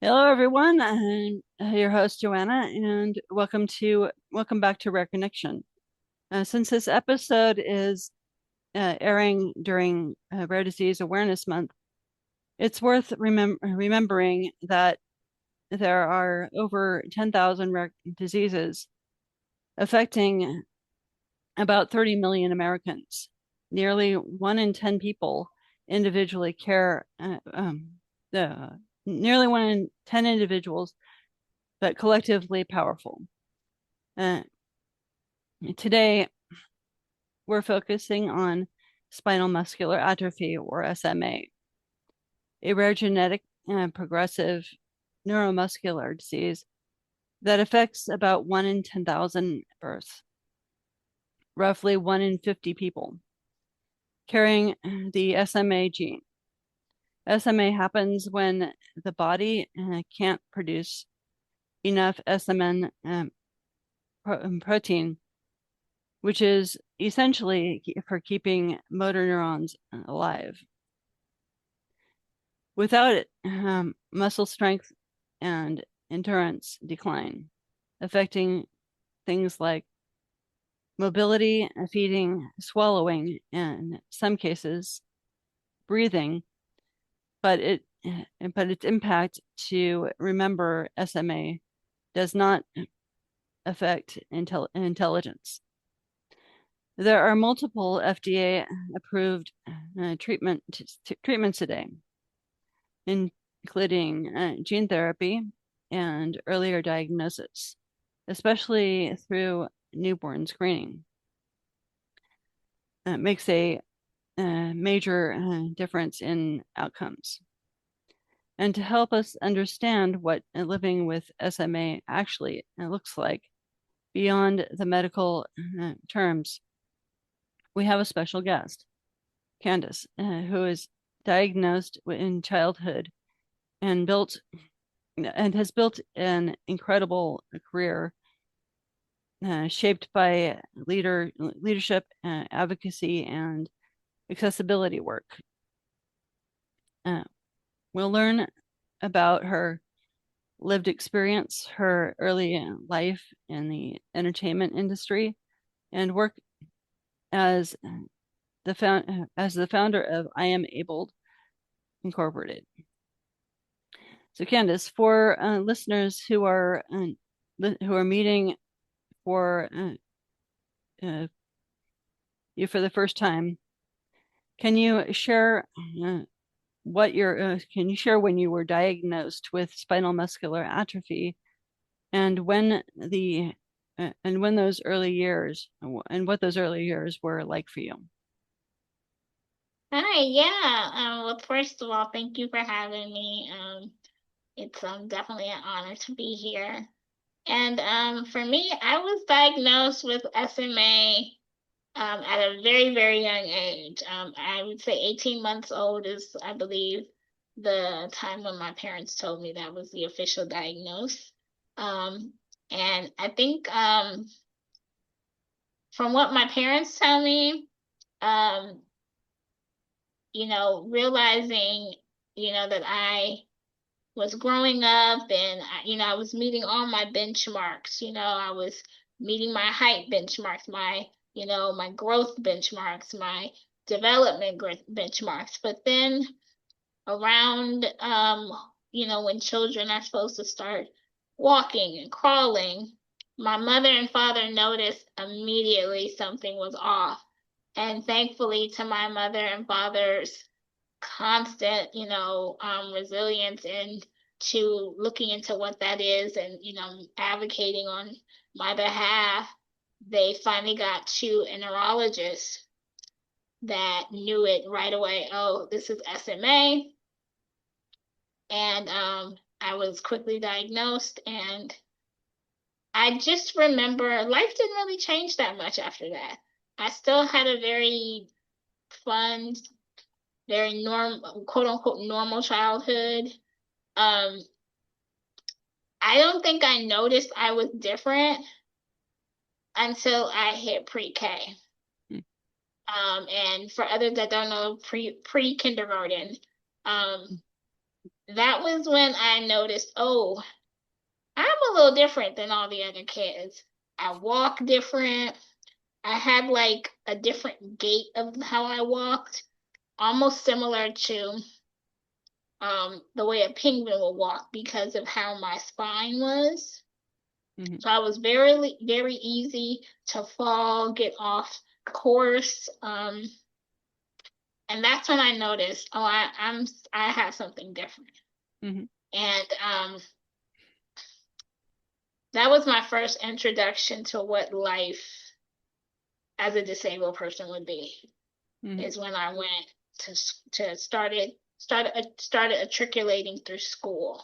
Hello, everyone. I'm your host, Joanna, and welcome back to Rare Connection. Since this episode is airing during Rare Disease Awareness Month, it's worth remembering that there are over 10,000 rare diseases affecting about 30 million Americans. Nearly 1 in 10 people individually care. The nearly 1 in 10 individuals, but collectively powerful. Uh, Today, we're focusing on spinal muscular atrophy, or SMA, a rare genetic and progressive neuromuscular disease that affects about 1 in 10,000 births, roughly 1 in 50 people carrying the SMA gene. SMA happens when the body can't produce enough SMN protein, which is essentially for keeping motor neurons alive. Without it, muscle strength and endurance decline, affecting things like mobility, feeding, swallowing, and in some cases, breathing. But its impact to remember SMA does not affect intelligence. There are multiple FDA approved treatments today, including gene therapy and earlier diagnosis, especially through newborn screening. It makes a major difference in outcomes. And to help us understand what living with SMA actually looks like beyond the medical terms, we have a special guest, Candace, who is diagnosed in childhood and has built an incredible career shaped by leadership, advocacy, and accessibility work. We'll learn about her lived experience, her early life in the entertainment industry, and work as the founder of I Am Abled Incorporated. So, Candace, for listeners who are meeting for you for the first time, can you share when you were diagnosed with spinal muscular atrophy, and when those early years and what those early years were like for you? Hi, yeah. Well, first of all, thank you for having me. It's definitely an honor to be here. And for me, I was diagnosed with SMA at a very, very young age. I would say 18 months old is, I believe, the time when my parents told me that was the official diagnosis. And I think from what my parents tell me, um, realizing, that I was growing up and, I was meeting all my benchmarks. I was meeting my height benchmarks, my growth benchmarks, my development benchmarks. But then around, when children are supposed to start walking and crawling, my mother and father noticed immediately something was off. And thankfully, to my mother and father's constant, resilience into looking into what that is and, advocating on my behalf, they finally got to a neurologist that knew it right away. Oh, this is SMA. And I was quickly diagnosed, and I just remember life didn't really change that much after that. I still had a very fun, very normal, quote unquote, normal childhood. Um, I don't think I noticed I was different until I hit pre-K. Hmm. And for others that don't know, pre-kindergarten. Um, that was when I noticed, oh, I'm a little different than all the other kids. I walk different. I had like a different gait of how I walked, almost similar to the way a penguin would walk because of how my spine was. Mm-hmm. So I was very easy to fall, get off course. And that's when I noticed, oh, I have something different. Mm-hmm. And that was my first introduction to what life as a disabled person would be. Mm-hmm. Is when I went to started matriculating through school.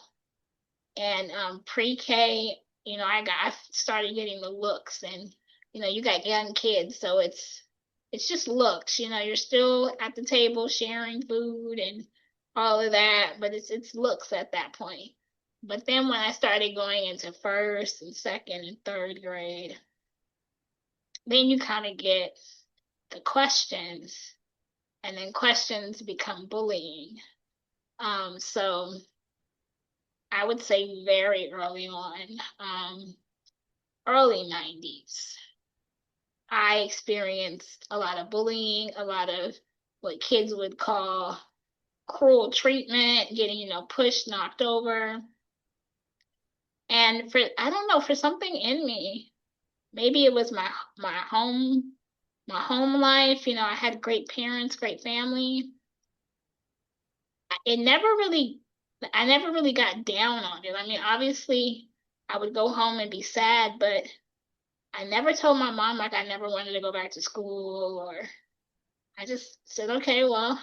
And pre-K, I started getting the looks, and you got young kids, so it's just looks. You're still at the table sharing food and all of that, but it's looks at that point. But then when I started going into first and second and third grade, then you kind of get the questions, and then questions become bullying. So I would say very early on, early 90s, I experienced a lot of bullying, a lot of what kids would call cruel treatment, getting, pushed, knocked over. And I don't know, for something in me, maybe it was my home life. I had great parents, great family. It never really, I never really got down on it. I mean, obviously, I would go home and be sad, but I never told my mom like I never wanted to go back to school, or I just said, okay, well,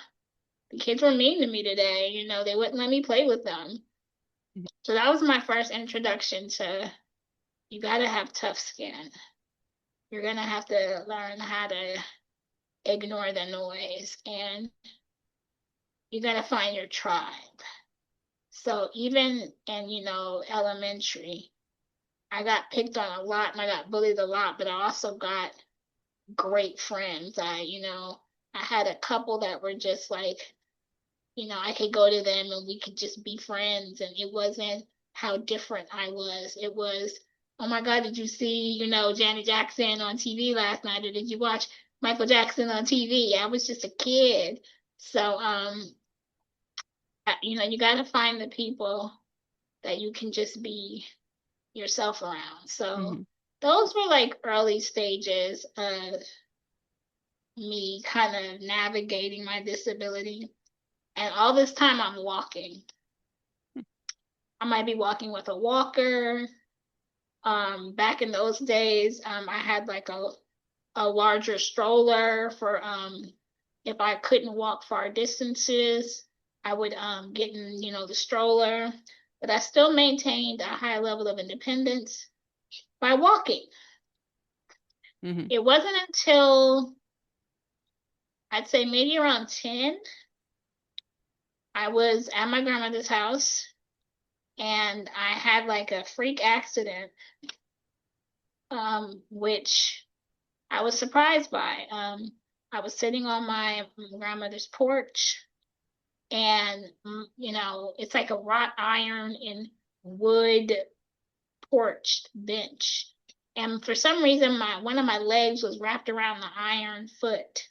the kids were mean to me today. They wouldn't let me play with them. So that was my first introduction to you got to have tough skin. You're going to have to learn how to ignore the noise, and you got to find your tribe. So even in, elementary, I got picked on a lot and I got bullied a lot, but I also got great friends. I had a couple that were just like, I could go to them and we could just be friends. And it wasn't how different I was. It was, oh my God, did you see, Janet Jackson on TV last night? Or did you watch Michael Jackson on TV? I was just a kid. So, you got to find the people that you can just be yourself around. So Mm-hmm. those were like early stages of me kind of navigating my disability. And all this time I'm walking. I might be walking with a walker. Back in those days, I had like a larger stroller for if I couldn't walk far distances, I would get in, the stroller. But I still maintained a high level of independence by walking. Mm-hmm. It wasn't until I'd say maybe around 10, I was at my grandmother's house and I had like a freak accident, which I was surprised by. I was sitting on my grandmother's porch, and it's like a wrought iron and wood porch bench. And for some reason, my one of my legs was wrapped around the iron foot.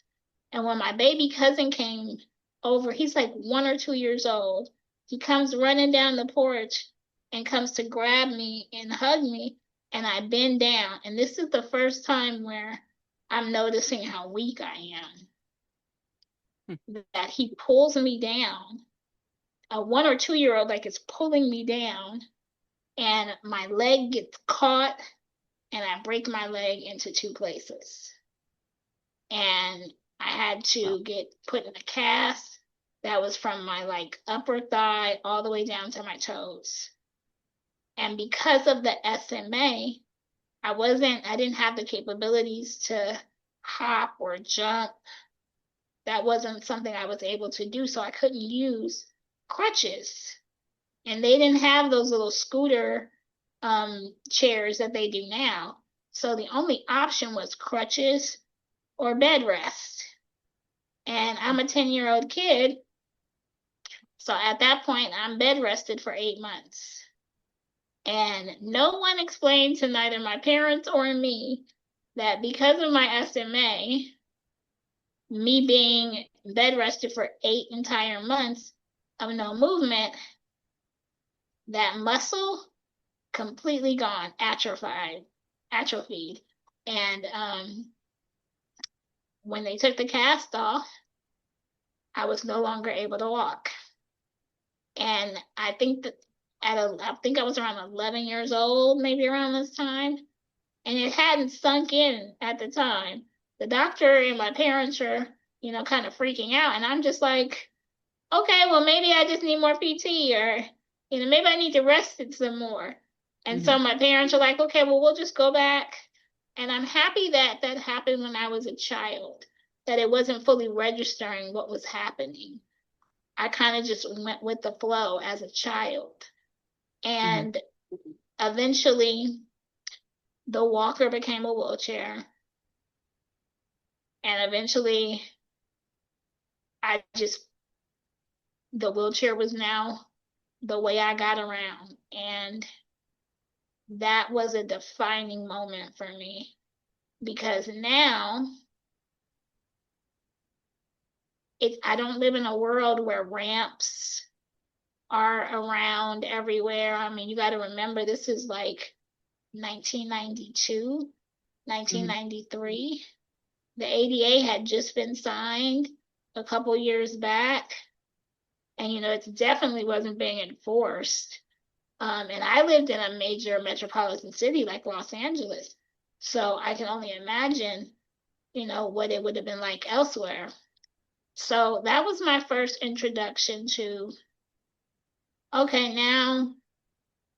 And when my baby cousin came over, he's like 1 or 2 years old. He comes running down the porch and comes to grab me and hug me, and I bend down. And this is the first time where I'm noticing how weak I am. That he pulls me down. A 1 or 2 year old like is pulling me down, and my leg gets caught, and I break my leg into two places. And I had Wow. to get put in a cast that was from my like upper thigh all the way down to my toes. And because of the SMA, I didn't have the capabilities to hop or jump. That wasn't something I was able to do, so I couldn't use crutches. And they didn't have those little scooter chairs that they do now. So the only option was crutches or bed rest. And I'm a 10-year-old kid, So at that point, I'm bed rested for 8 months. And no one explained to neither my parents or me that because of my SMA, me being bed rested for 8 entire months of no movement, that muscle completely gone, atrophied. And when they took the cast off, I was no longer able to walk. And I think that I think I was around 11 years old, maybe around this time, and it hadn't sunk in at the time. The doctor and my parents are, kind of freaking out, and I'm just like, okay, well, maybe I just need more PT, or, maybe I need to rest it some more. And so my parents are like, okay, well, we'll just go back. And I'm happy that that happened when I was a child, that it wasn't fully registering what was happening. I kind of just went with the flow as a child. And eventually, the walker became a wheelchair. And eventually, the wheelchair was now the way I got around. And that was a defining moment for me because now I don't live in a world where ramps are around everywhere. I mean, you got to remember this is like 1992, 1993. The ADA had just been signed a couple years back, and it definitely wasn't being enforced. And I lived in a major metropolitan city like Los Angeles, so I can only imagine, what it would have been like elsewhere. So that was my first introduction to, okay, now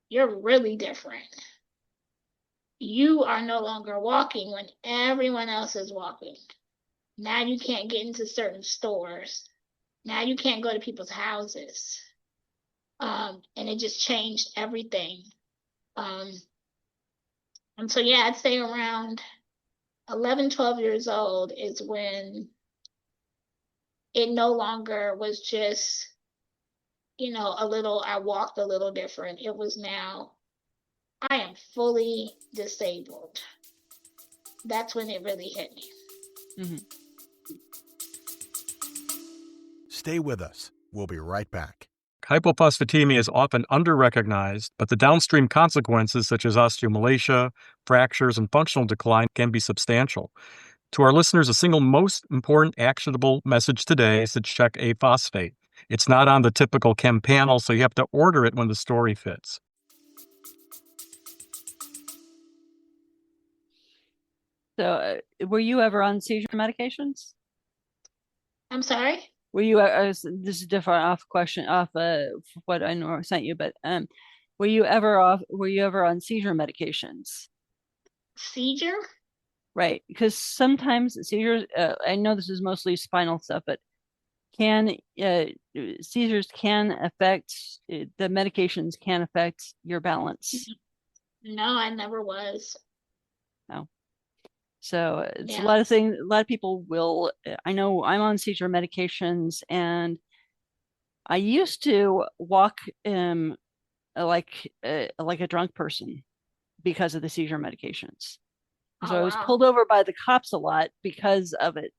you're really different. You are no longer walking when everyone else is walking. Now you can't get into certain stores. Now you can't go to people's houses. And it just changed everything. And so, yeah, I'd say around 11, 12 years old is when it no longer was just, I walked a little different. It was now, I am fully disabled. That's when it really hit me. Stay with us. We'll be right back. Hypophosphatemia is often underrecognized, but the downstream consequences, such as osteomalacia, fractures, and functional decline, can be substantial. To our listeners, the single most important actionable message today is to check aphosphate. It's not on the typical chem panel, so you have to order it when the story fits. So, were you ever on seizure medications? I'm sorry? Were you, this is a different off question off what I know sent you, but were you ever on seizure medications? Seizure? Right, because sometimes seizures, I know this is mostly spinal stuff, but seizures can affect, the medications can affect your balance. No, I never was. No. So it's a Yeah. lot of things, a lot of people will, I know I'm on seizure medications, and I used to walk like a drunk person because of the seizure medications. So Oh, I was wow. pulled over by the cops a lot because of it.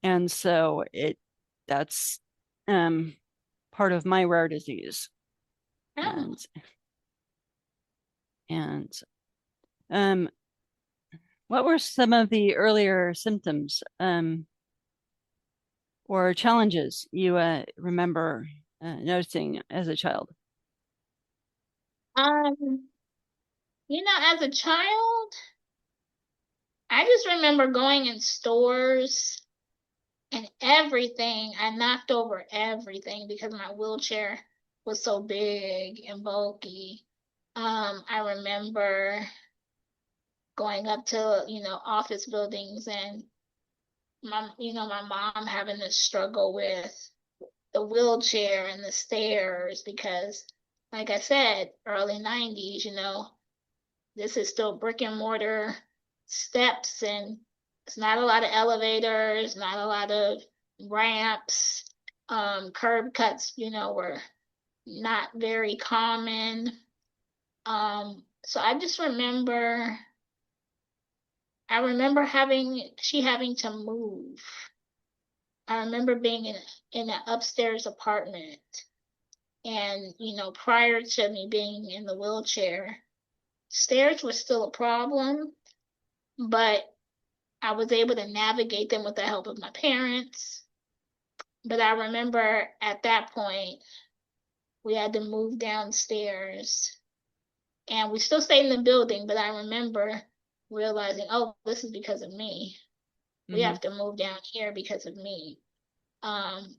And so that's part of my rare disease. Oh. And what were some of the earlier symptoms or challenges you remember noticing as a child? As a child, I just remember going in stores and everything. I knocked over everything because my wheelchair was so big and bulky. I remember going up to, office buildings and my mom having to struggle with the wheelchair and the stairs because, like I said, early 90s, this is still brick and mortar steps, and it's not a lot of elevators, not a lot of ramps. Curb cuts, were not very common. So I just remember, she having to move. I remember being in an upstairs apartment, and, prior to me being in the wheelchair, stairs were still a problem, but I was able to navigate them with the help of my parents. But I remember at that point, we had to move downstairs, and we still stayed in the building, but I remember realizing, oh, this is because of me. We have to move down here because of me. And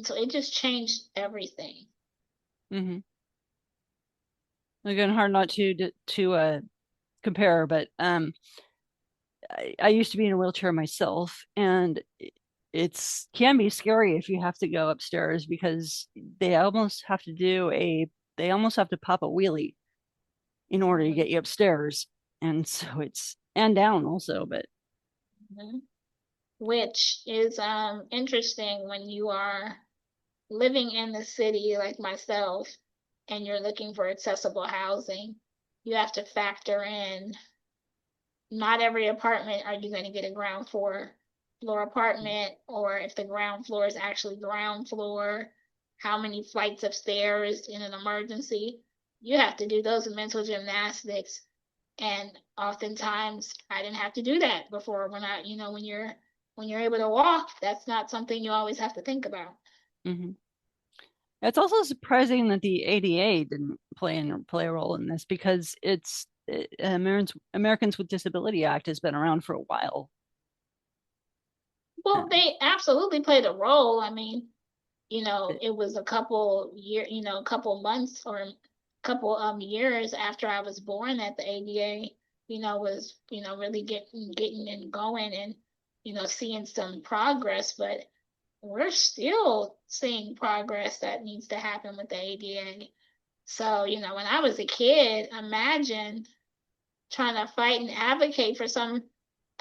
so it just changed everything. Mm-hmm. Again, hard not to compare, but I used to be in a wheelchair myself, and it's can be scary if you have to go upstairs because they almost have to pop a wheelie in order to get you upstairs, and so it's and down also, but which is interesting when you are living in the city like myself and you're looking for accessible housing. You have to factor in, not every apartment are you going to get a ground floor apartment, or if the ground floor is actually ground floor, how many flights of stairs in an emergency. You have to do those mental gymnastics, and oftentimes I didn't have to do that before. When you're able to walk, that's not something you always have to think about. It's also surprising that the ADA didn't play a role in this because Americans with Disability Act has been around for a while. Well, they absolutely played a role. I mean, it was a couple months or a couple years after I was born that the ADA, was, really getting and going, and, seeing some progress, but we're still seeing progress that needs to happen with the ADA. So, when I was a kid, imagine trying to fight and advocate for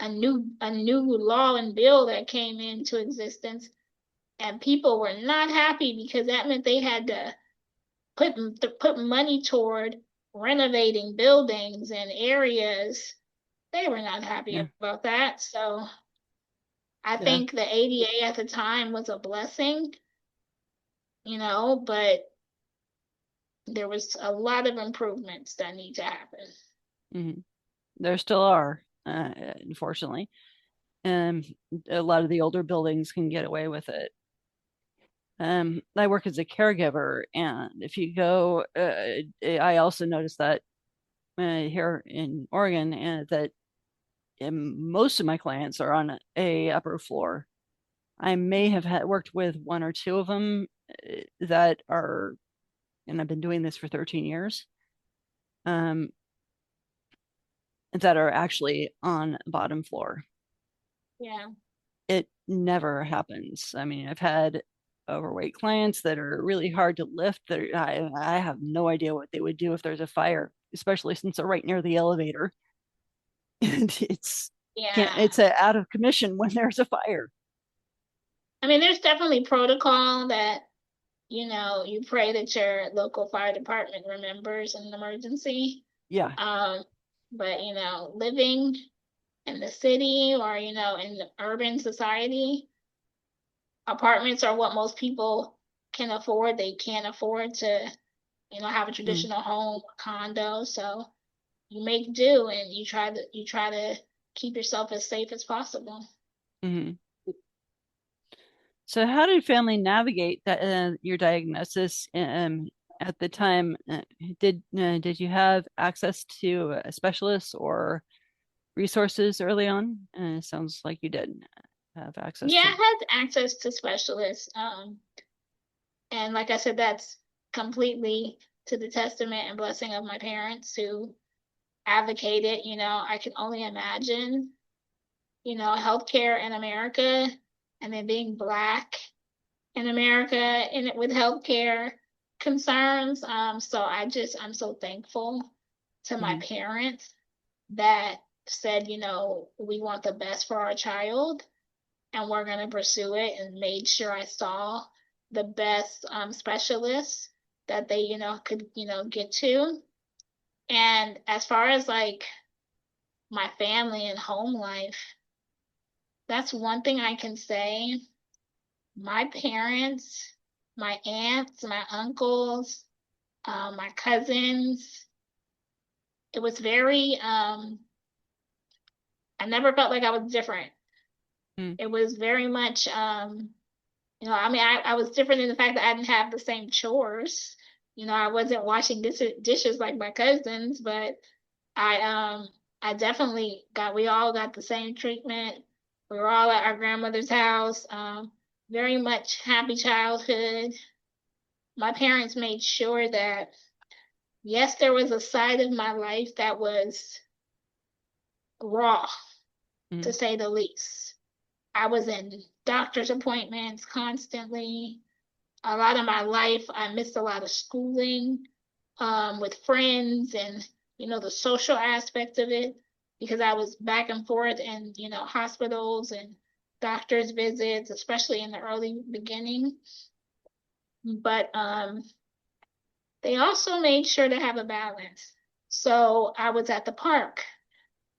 a new law and bill that came into existence, and people were not happy because that meant they had to put money toward renovating buildings and areas. They were not happy about that. So I think the ADA at the time was a blessing, but there was a lot of improvements that need to happen. There still are, unfortunately. A lot of the older buildings can get away with it. I work as a caregiver, and if you go, I also noticed that here in Oregon, and that most of my clients are on a upper floor. I may have worked with one or two of them that are, and I've been doing this for 13 years, that are actually on bottom floor. Yeah. It never happens. I mean, I've had overweight clients that are really hard to lift. I have no idea what they would do if there's a fire, especially since they're right near the elevator. And it's out of commission when there's a fire. I mean, there's definitely protocol that, you pray that your local fire department remembers an emergency. Yeah. But, living in the city or, in the urban society, apartments are what most people can afford. They can't afford to, have a traditional home or condo. So you make do, and you try to keep yourself as safe as possible. So how did family navigate that your diagnosis at the time? Did you have access to specialists or resources early on? It sounds like you did have access. Yeah, I had access to specialists. And like I said, that's completely to the testament and blessing of my parents who advocated. I can only imagine, healthcare in America, and then being Black in America and with healthcare concerns. So I'm so thankful to my parents that said, we want the best for our child and we're going to pursue it, and made sure I saw the best specialists that they, could, get to. And as far as like my family and home life, that's one thing I can say. My parents, my aunts, my uncles, my cousins, it was very, I never felt like I was different. It was very much, I mean, I was different in the fact that I didn't have the same chores. I wasn't washing dishes like my cousins, but I, um, I definitely we all got the same treatment. We were all at our grandmother's house. Very much happy childhood. My parents made sure that, yes, there was a side of my life that was raw, to say the least. I was in doctor's appointments constantly. A lot of my life, I missed a lot of schooling, with friends and, the social aspect of it, because I was back and forth in, hospitals and doctor's visits, especially in the early beginning. But they also made sure to have a balance. So I was at the park.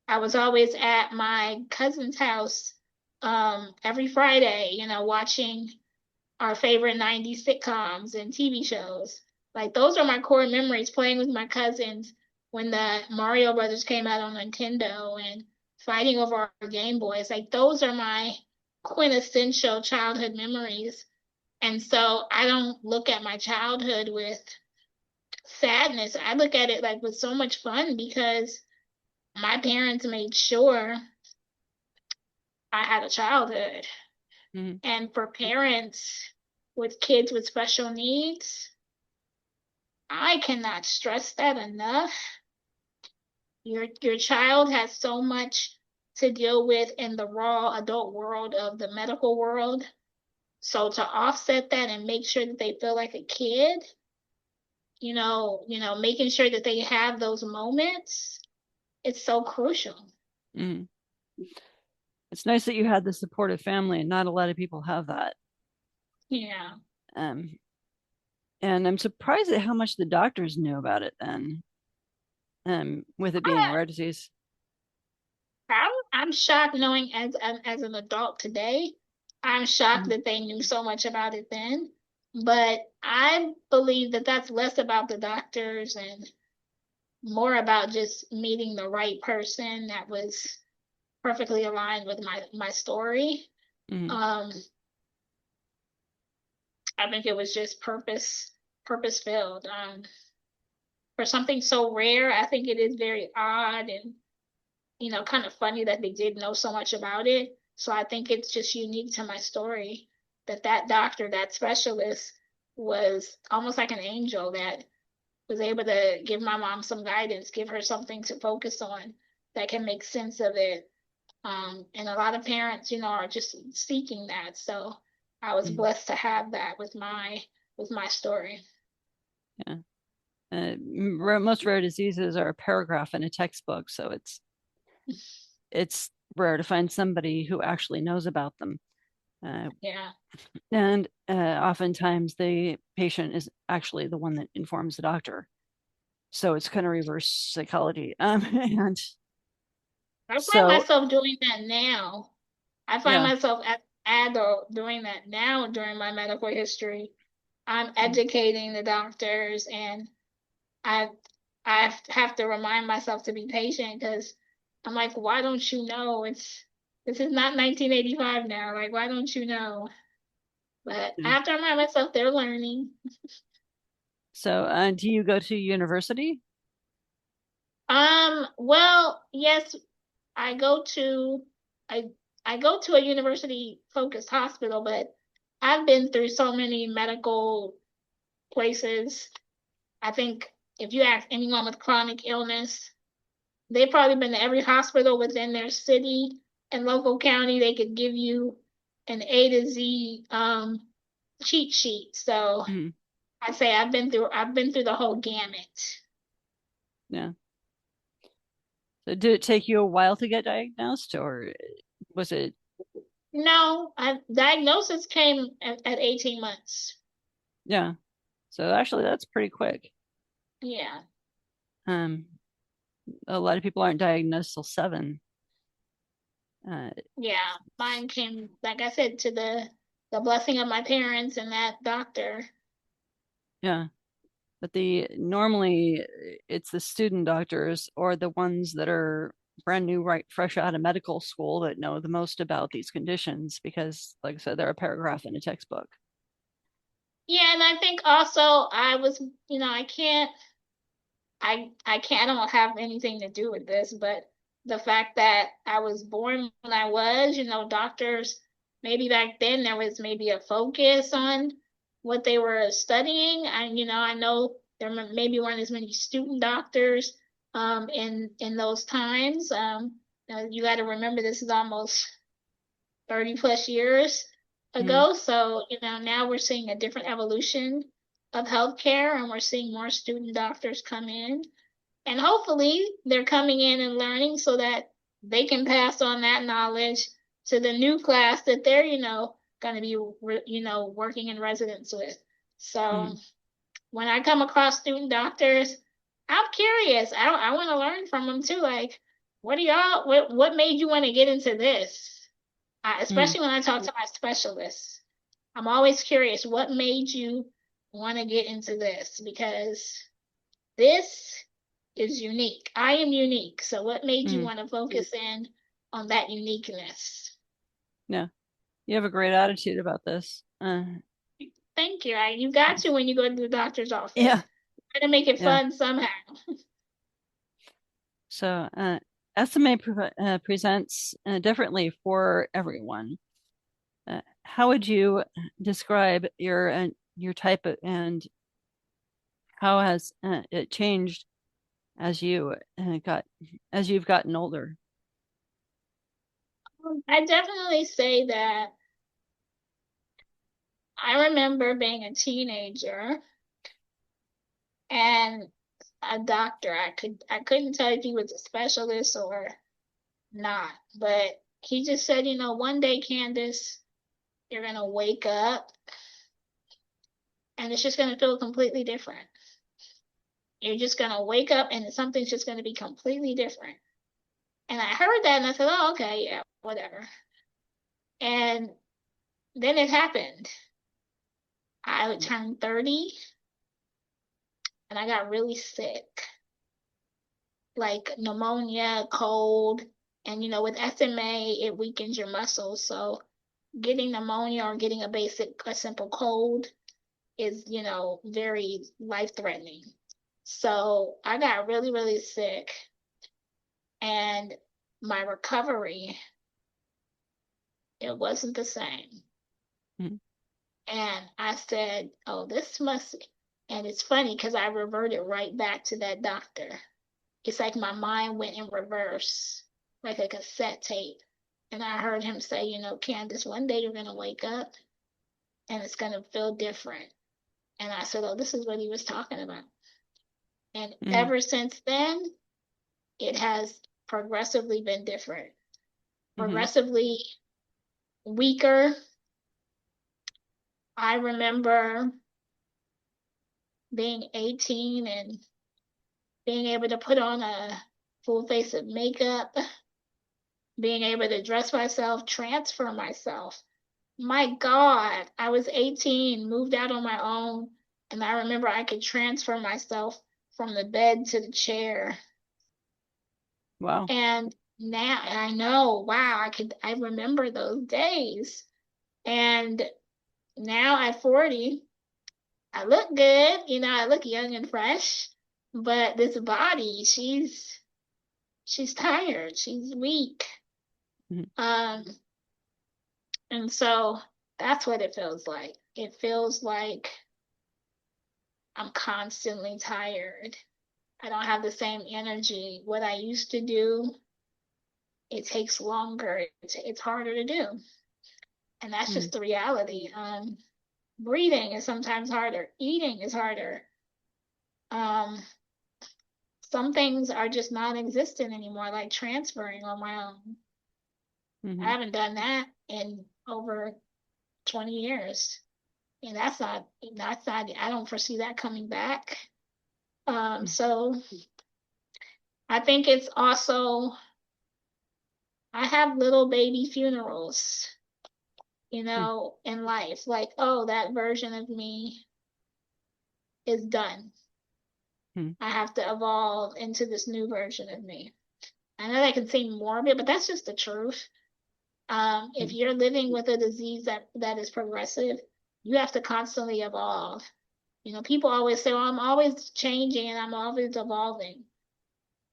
I was always at my cousin's house every Friday, watching our favorite 90s sitcoms and TV shows. Like those are my core memories, playing with my cousins when the Mario Brothers came out on Nintendo and fighting over our Game Boys. Like those are my quintessential childhood memories. And so I don't look at my childhood with sadness. I look at it like with so much fun because my parents made sure I had a childhood. And for parents with kids with special needs, I cannot stress that enough. Your child has so much to deal with in the raw adult world of the medical world. So to offset that and make sure that they feel like a kid, making sure that they have those moments, it's so crucial. It's nice that you had the supportive family, and not a lot of people have that. Yeah. And I'm surprised at how much the doctors knew about it then, with it being a rare disease. I'm shocked knowing as an adult today. I'm shocked that they knew so much about it then. But I believe that that's less about the doctors and more about just meeting the right person that was perfectly aligned with my story. I think it was just purpose filled. For something so rare, I think it is very odd and kind of funny that they did know so much about it. So I think it's just unique to my story that doctor, that specialist, was almost like an angel that was able to give my mom some guidance, give her something to focus on that can make sense of it. And a lot of parents, are just seeking that. So I was blessed to have that with my story. Yeah. Most rare diseases are a paragraph in a textbook, so it's rare to find somebody who actually knows about them. Yeah. And oftentimes the patient is actually the one that informs the doctor. So it's kind of reverse psychology. And I find myself doing that now. I find yeah. myself as an adult doing that now during my medical history. I'm educating the doctors, and I I have to remind myself to be patient because I'm like, why don't you know? This is not 1985 now. Like, why don't you know? But I have to remind myself they're learning. So, do you go to university? Well, yes, I go to I I go to a university focused hospital, but I've been through so many medical places. I think if you ask anyone with chronic illness, they've probably been to every hospital within their city and local county. They could give you an A to Z cheat sheet. So I say I've been through the whole gamut. Yeah. So did it take you a while to get diagnosed, or was it? No, diagnosis came at 18 months. Yeah. So actually, that's pretty quick. Yeah. Um, a lot of people aren't diagnosed till 7. Yeah. Mine came, like I said, to the blessing of my parents and that doctor. Yeah. But normally it's the student doctors or the ones that are brand new, right, fresh out of medical school that know the most about these conditions because, like I said, they're a paragraph in a textbook. Yeah, and I think also I was, I don't have anything to do with this, but the fact that I was born when I was, doctors, maybe back then there was maybe a focus on what they were studying. I know there maybe weren't as many student doctors in those times. You got to remember this is almost 30 plus years Mm, ago. So, now we're seeing a different evolution of healthcare and we're seeing more student doctors come in. And hopefully they're coming in and learning so that they can pass on that knowledge to the new class that they're, going to be, working in residence with. So mm, when I come across student doctors, I'm curious. I want to learn from them too. Like, what made you want to get into this? mm, Especially when I talk to my specialists, I'm always curious, what made you want to get into this? Because this is unique. I am unique. So what made you mm. want to focus in on that uniqueness? Yeah. You have a great attitude about this. Thank you. You got to when you go to the doctor's Yeah. office. Try to make it Yeah. fun somehow. So, SMA presents differently for everyone. How would you describe your type and how has it changed as you've gotten older? I definitely say that I remember being a teenager and a doctor. I couldn't tell if he was a specialist or not, but he just said, one day, Candace, you're gonna wake up and it's just gonna feel completely different. You're just gonna wake up and something's just gonna be completely different. And I heard that and I said, oh, okay, yeah, whatever. And then it happened. I would turn 30 and I got really sick, like pneumonia, cold, and with SMA, it weakens your muscles. So getting pneumonia or getting a simple cold is, very life-threatening. So I got really, really sick and my recovery, it wasn't the same. Mhm. And I said, oh, and it's funny because I reverted right back to that doctor. It's like my mind went in reverse, like a cassette tape. And I heard him say, Candace, one day you're going to wake up and it's going to feel different. And I said, oh, this is what he was talking about. And Mm, ever since then, it has progressively been different, mhm, progressively weaker. I remember being 18 and being able to put on a full face of makeup, being able to dress myself, transfer myself. My God, I was 18, moved out on my own, and I remember I could transfer myself from the bed to the chair. wow. And now I know, wow, I remember those days. And now at 40, I look good, I look young and fresh, but this body, she's tired, she's weak. Mhm, Um, and so that's what it feels like. It feels like I'm constantly tired. I don't have the same energy. What I used to do, it takes longer. It's harder to do. And that's mm, just the reality. Breathing is sometimes harder. Eating is harder. Um, some things are just non-existent anymore, like transferring on my own. I mhm. haven't done that in over 20 years. And that's not, I don't foresee that coming back. So I think it's also, I have little baby funerals, you know, in life. Like, oh, that version of me is done. I have to evolve into this new version of me. I know that can seem morbid, but that's just the truth. If you're living with a disease that is progressive, you have to constantly evolve. You know, people always say, well, I'm always changing and I'm always evolving.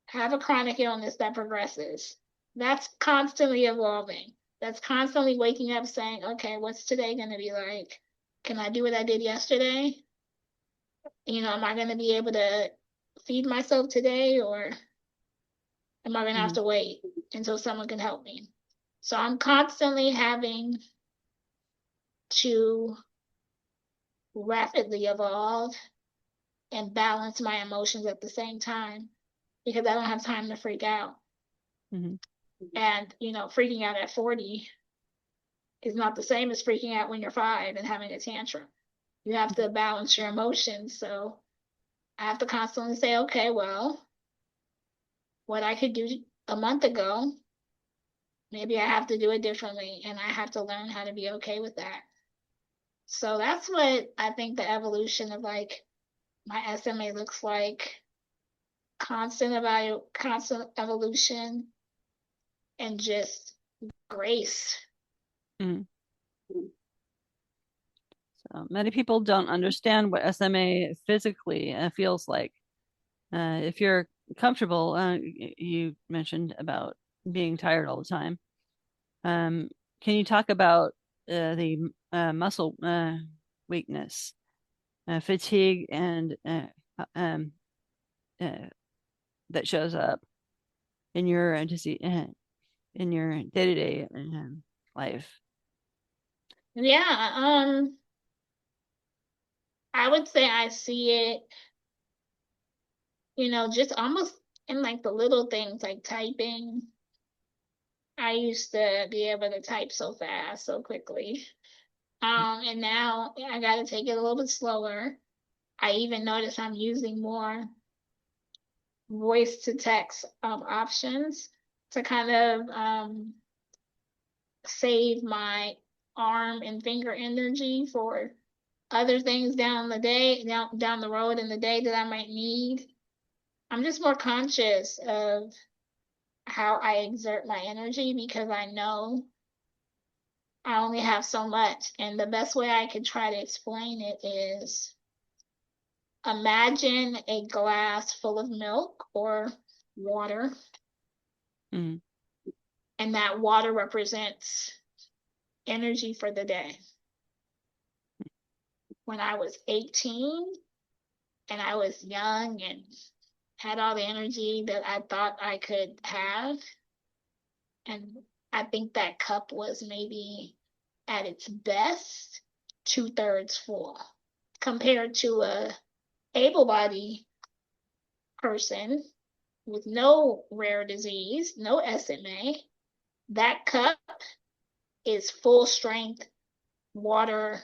Have a chronic illness that progresses. That's constantly evolving. That's constantly waking up saying, okay, what's today going to be like? Can I do what I did yesterday? You know, am I going to be able to feed myself today, or am I going to have to wait until someone can help me? So I'm constantly having to rapidly evolve and balance my emotions at the same time, because I don't have time to freak out. And, you know, freaking out at 40 is not the same as freaking out when you're 5 and having a tantrum. You have to balance your emotions. So I have to constantly say, okay, well, what I could do a month ago, maybe I have to do it differently, and I have to learn how to be okay with that. So that's what I think the evolution of like my SMA looks like. Constant evolution, and just grace. So many people don't understand what SMA physically feels like. If you're comfortable, you mentioned about being tired all the time. Can you talk about the muscle weakness, fatigue, and that shows up in your disease, in your day-to-day life? Yeah, I would say I see it, you know, just almost in like the little things like typing. I used to be able to type so fast, so quickly. And now I got to take it a little bit slower. I even notice I'm using more voice to text options to kind of save my arm and finger energy for other things down the road in the day that I might need. I'm just more conscious of how I exert my energy, because I know I only have so much. And the best way I could try to explain it is, imagine a glass full of milk or water, and that water represents energy for the day. When I was 18 and I was young and had all the energy that I thought I could have, and I think that cup was maybe at its best 2/3 full, compared to a able-bodied person with no rare disease, no SMA. That cup is full strength water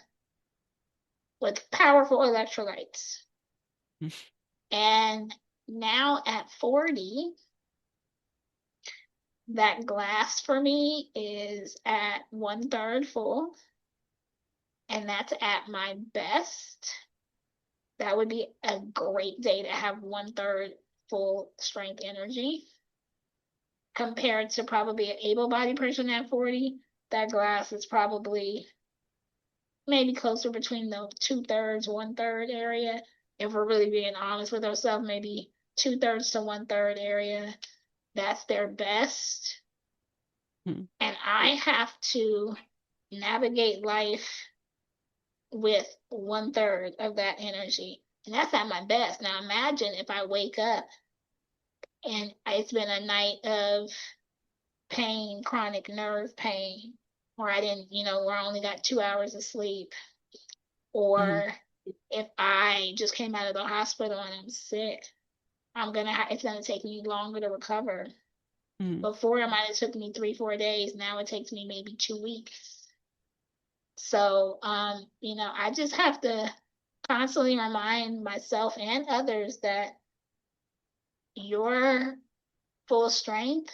with powerful electrolytes. And now at 40, that glass for me is at 1/3 full, and that's at my best. That would be a great day to have 1/3 full strength energy. Compared to probably an able-bodied person at 40, that glass is probably maybe closer between the 2/3, 1/3 area. If we're really being honest with ourselves, maybe 2/3 to 1/3 area. That's their best. And I have to navigate life with 1/3 of that energy. And that's at my best. Now imagine if I wake up and it's been a night of pain, chronic nerve pain, or I didn't, you know, where I only got 2 hours of sleep, or if I just came out of the hospital and I'm sick, it's gonna take me longer to recover. Before it might have took me 3-4 days. Now it takes me maybe 2 weeks. So, I just have to constantly remind myself and others that your full strength,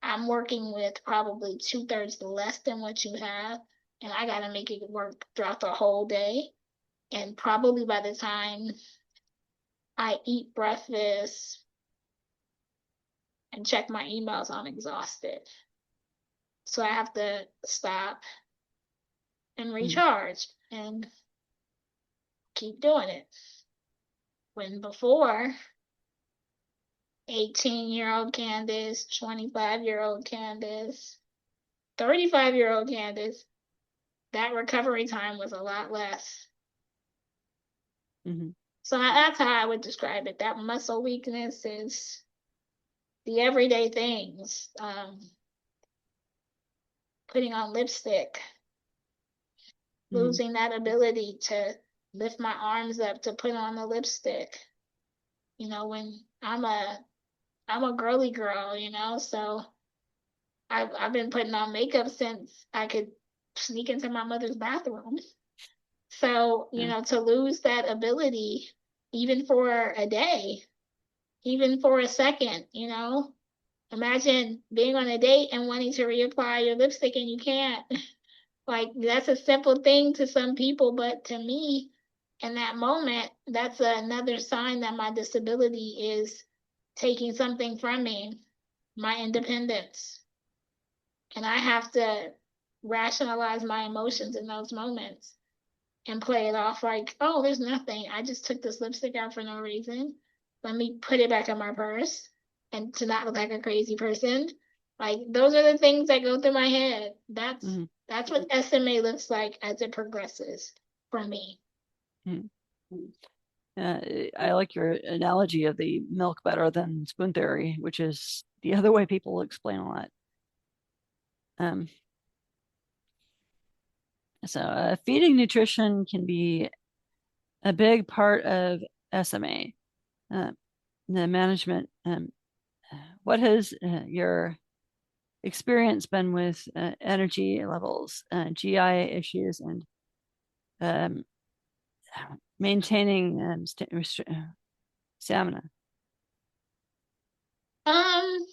I'm working with probably 2/3 less than what you have, and I got to make it work throughout the whole day. And probably by the time I eat breakfast and check my emails, I'm exhausted. So I have to stop and recharge and keep doing it. When before, 18-year-old Candace, 25-year-old Candace, 35-year-old Candace, that recovery time was a lot less. Mm-hmm. So that's how I would describe it. That muscle weakness is the everyday things. Putting on lipstick, losing that ability to lift my arms up to put on the lipstick. When I'm a girly girl, so I've been putting on makeup since I could sneak into my mother's bathroom. So, to lose that ability, even for a day, even for a second, imagine being on a date and wanting to reapply your lipstick and you can't. Like, that's a simple thing to some people, but to me, in that moment, that's another sign that my disability is taking something from me, my independence. And I have to rationalize my emotions in those moments and play it off like, oh, there's nothing. I just took this lipstick out for no reason. Let me put it back in my purse and to not look like a crazy person. Like, those are the things that go through my head. That's what SMA looks like as it progresses for me. I like your analogy of the milk better than spoon theory, which is the other way people explain a lot. So feeding nutrition can be a big part of SMA. The management. What has your experience been with energy levels, GI issues, and um, maintaining stamina? Um,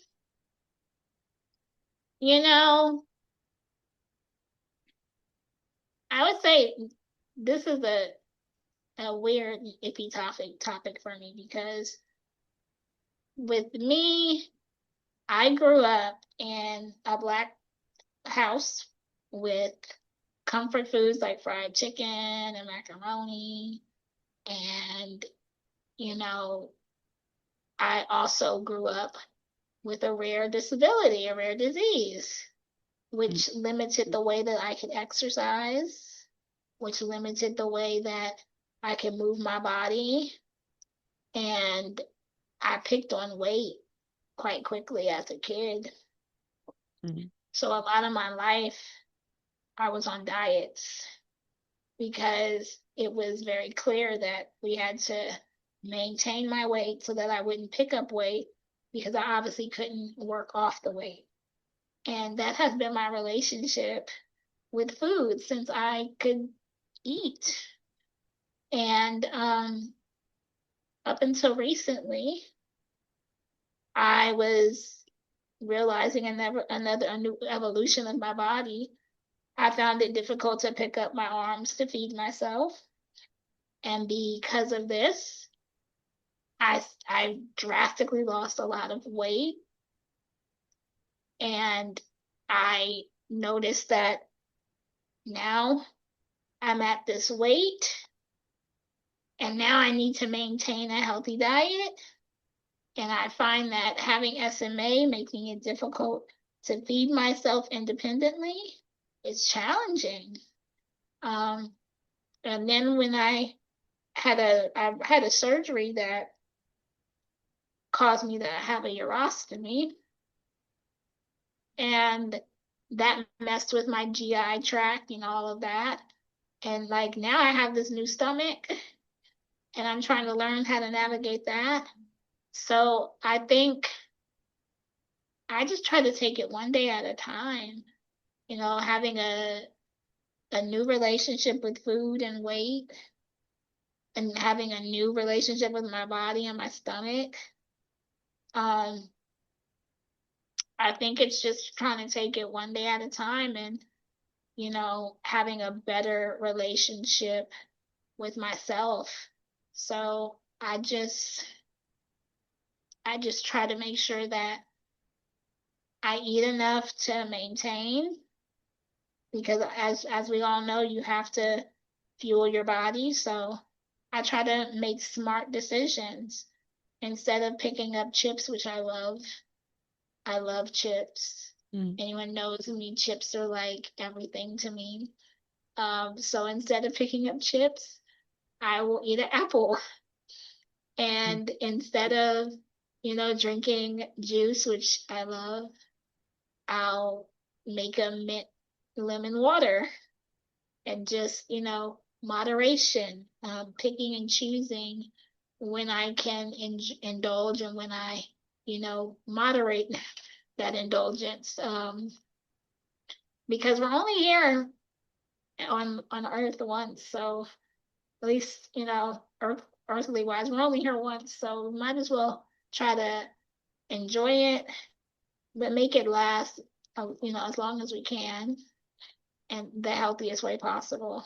you know, I would say this is a weird iffy topic for me because with me, I grew up in a Black house with comfort foods like fried chicken and macaroni. And, I also grew up with a rare disability, a rare disease, which limited the way that I could exercise, which limited the way that I could move my body. And I picked on weight quite quickly as a kid. So a lot of my life, I was on diets because it was very clear that we had to maintain my weight so that I wouldn't pick up weight because I obviously couldn't work off the weight. And that has been my relationship with food since I could eat. And up until recently, I was realizing a new evolution of my body. I found it difficult to pick up my arms to feed myself. And because of this, I drastically lost a lot of weight. And I noticed that now I'm at this weight and now I need to maintain a healthy diet. And I find that having SMA making it difficult to feed myself independently is challenging. And then when I had a surgery that caused me to have a urostomy, and that messed with my GI tract and all of that. And like now I have this new stomach and I'm trying to learn how to navigate that. So I think I just try to take it one day at a time. Having a new relationship with food and weight, and having a new relationship with my body and my stomach. Um, I think it's just trying to take it one day at a time and, having a better relationship with myself. So I just try to make sure that I eat enough to maintain, because as we all know, you have to fuel your body. So I try to make smart decisions instead of picking up chips, which I love. I love chips. Anyone knows me, chips are like everything to me. So instead of picking up chips, I will eat an apple. And instead of, drinking juice, which I love, I'll make a mint lemon water, and just, moderation, picking and choosing when I can indulge and when I, moderate that indulgence. Because we're only here on Earth once, so at least, earthly wise, we're only here once, so we might as well try to enjoy it, but make it last, as long as we can, and the healthiest way possible.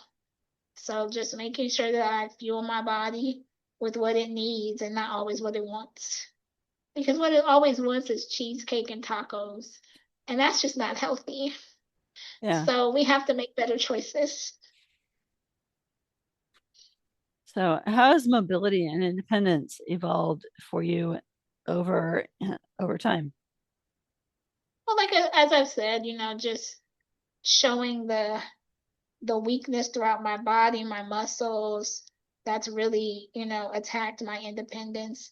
So just making sure that I fuel my body with what it needs and not always what it wants. Because what it always wants is cheesecake and tacos, and that's just not healthy. Yeah. So we have to make better choices. So how has mobility and independence evolved for you over time? Well, like as I've said, just showing the weakness throughout my body, my muscles, that's really, attacked my independence.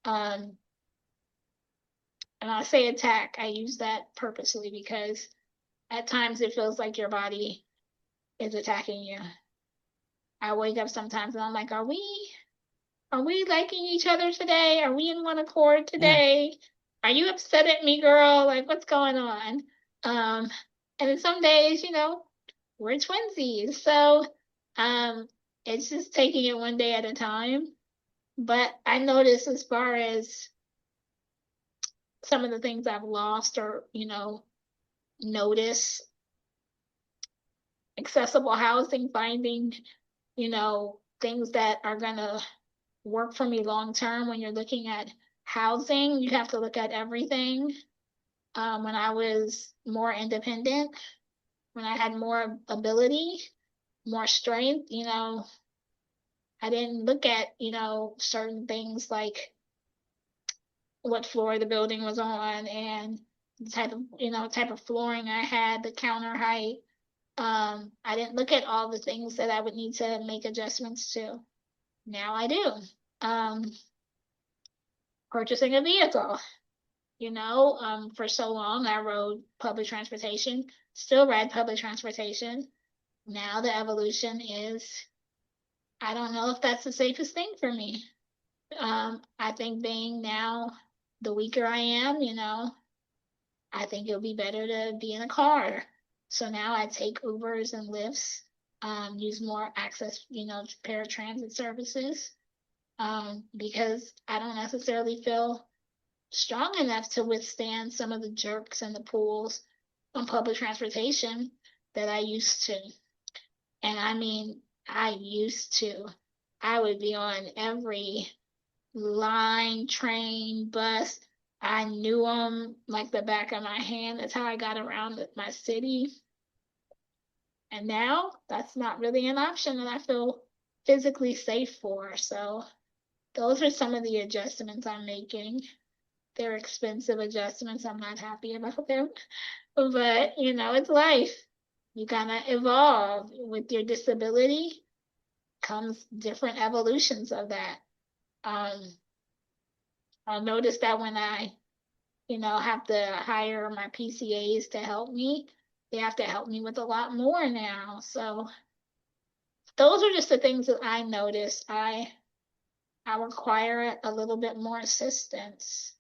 Um, and I say attack, I use that purposely because at times it feels like your body is attacking you. I wake up sometimes and I'm like, are we liking each other today? Are we in one accord today? Are you upset at me, girl? Like, what's going on? Um, and then some days, we're twinsies. So, it's just taking it one day at a time. But I notice, as far as some of the things I've lost or, notice, accessible housing, finding, things that are gonna work for me long term. When you're looking at housing, you have to look at everything. When I was more independent, when I had more ability, more strength, I didn't look at, certain things like what floor the building was on and the type of flooring I had, the counter height. I didn't look at all the things that I would need to make adjustments to. Now I do. Um, Purchasing a vehicle. For so long I rode public transportation, still ride public transportation. Now the evolution is, I don't know if that's the safest thing for me. I think being now the weaker I am, I think it'll be better to be in a car. So now I take Ubers and Lyfts, use more access, paratransit services, because I don't necessarily feel strong enough to withstand some of the jerks and the pulls on public transportation that I used to. And I mean, I used to. I would be on every line, train, bus. I knew them like the back of my hand. That's how I got around my city. And now that's not really an option that I feel physically safe for. So those are some of the adjustments I'm making. They're expensive adjustments. I'm not happy about them. But, it's life. You gotta evolve. With your disability comes different evolutions of that. I'll notice that when I, have to hire my PCAs to help me, they have to help me with a lot more now. So those are just the things that I notice. I require a little bit more assistance.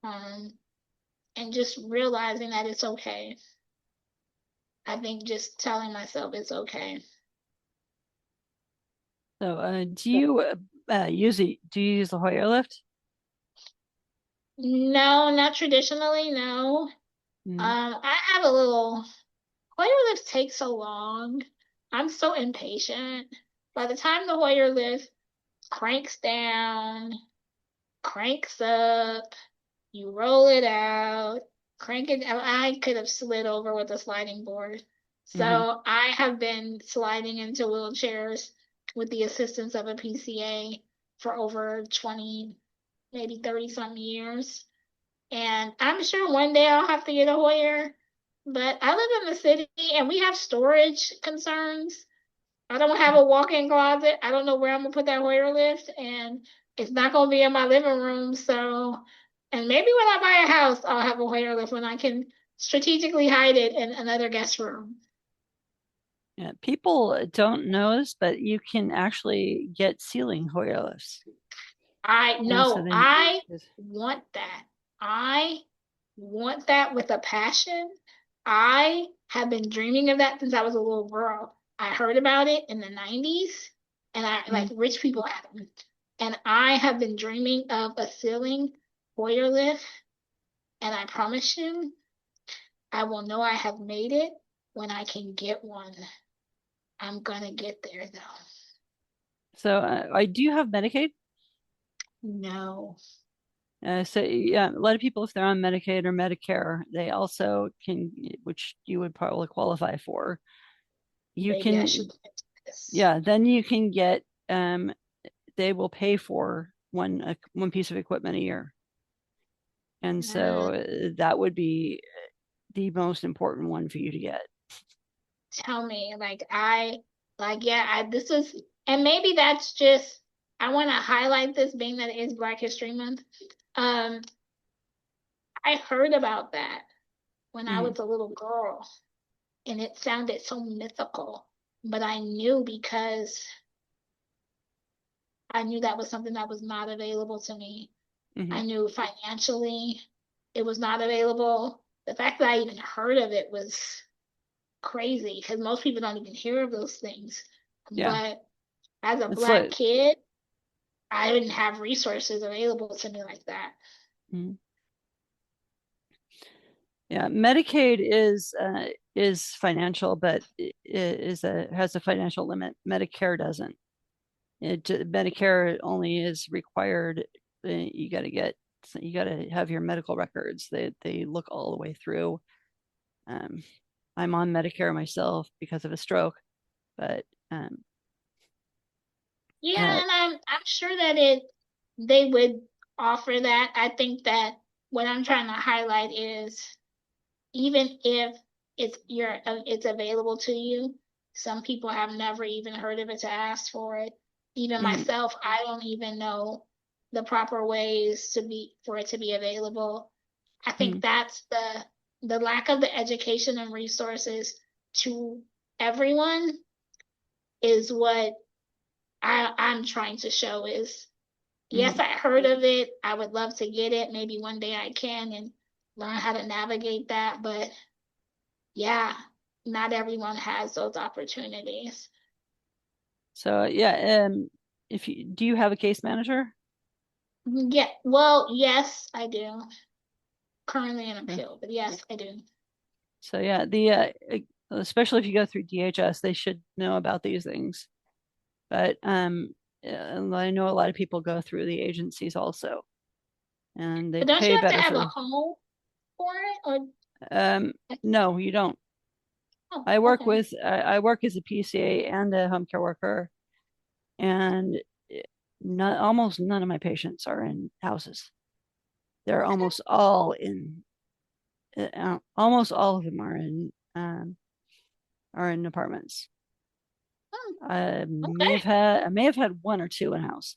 And just realizing that it's okay. I think just telling myself it's okay. So, do you use the Hoyer lift? No, not traditionally, no. Mm. I have a little Hoyer lifts take so long. I'm so impatient. By the time the Hoyer lift cranks down, cranks up, you roll it out, crank it out. I could have slid over with a sliding board. Mm-hmm. So I have been sliding into wheelchairs with the assistance of a PCA for over 20, maybe 30 some years. And I'm sure one day I'll have to get a Hoyer. But I live in the city and we have storage concerns. I don't have a walk-in closet. I don't know where I'm gonna put that Hoyer lift, and it's not gonna be in my living room. So, and maybe when I buy a house, I'll have a Hoyer lift when I can strategically hide it in another guest room. Yeah, people don't know this, but you can actually get ceiling Hoyer lifts, I and so know then I want that. I want that with a passion. I have been dreaming of that since I was a little girl. I heard about it in the 90s, and I like mm, rich people had them. And I have been dreaming of a ceiling Hoyer lift, and I promise you, I will know I have made it when I can get one. I'm gonna get there though. I do have Medicaid. No. So yeah, a lot of people, if they're on Medicaid or Medicare, they also can, which you would probably qualify for. You Maybe I should can, look into this. yeah, then you can get, they will pay for one piece of equipment a year, and so Mm, that would be the most important one for you to get. tell me, yeah, this is, and maybe that's just, I want to highlight this being that it is Black History Month. Um, I heard about that when I Mm-hmm. was a little girl, and it sounded so mythical, but I knew because I knew that was something that was not available to me. Mm-hmm. I knew financially it was not available. The fact that I even heard of it was crazy because most people don't even hear of those things. Yeah, But as a it's Black like, kid, I didn't have resources available to me like that. mm, yeah, Medicaid is financial, but it is a has a financial limit. Medicare doesn't. Medicare only is required. You got to get, you got to have your medical records. They look all the way through. Um, I'm on Medicare myself because of a stroke, but Yeah, uh, and I'm sure that they would offer that. I think that what I'm trying to highlight is even if it's available to you, some people have never even heard of it to ask for it. Even mhm, myself, I don't even know the proper ways for it to be available. I think mhm. that's the lack of the education and resources to everyone is what I'm trying to show is yes, Mhm. I heard of it. I would love to get it. Maybe one day I can and learn how to navigate that. But yeah, not everyone has those opportunities. So yeah, if you do you have a case manager? Yeah, well, yes, I do. Currently in Yeah. appeal, but yes, I do. So yeah, especially if you go through DHS, they should know about these things. But I know a lot of people go through the agencies also, and they But don't you pay have to better have for a the. home for it? Or No, you don't. oh, I okay. I work as a PCA and a home care worker, and not almost none of my patients are in houses. They're Okay. almost all of them are in apartments. Hmm, okay. I may have had one or two in house,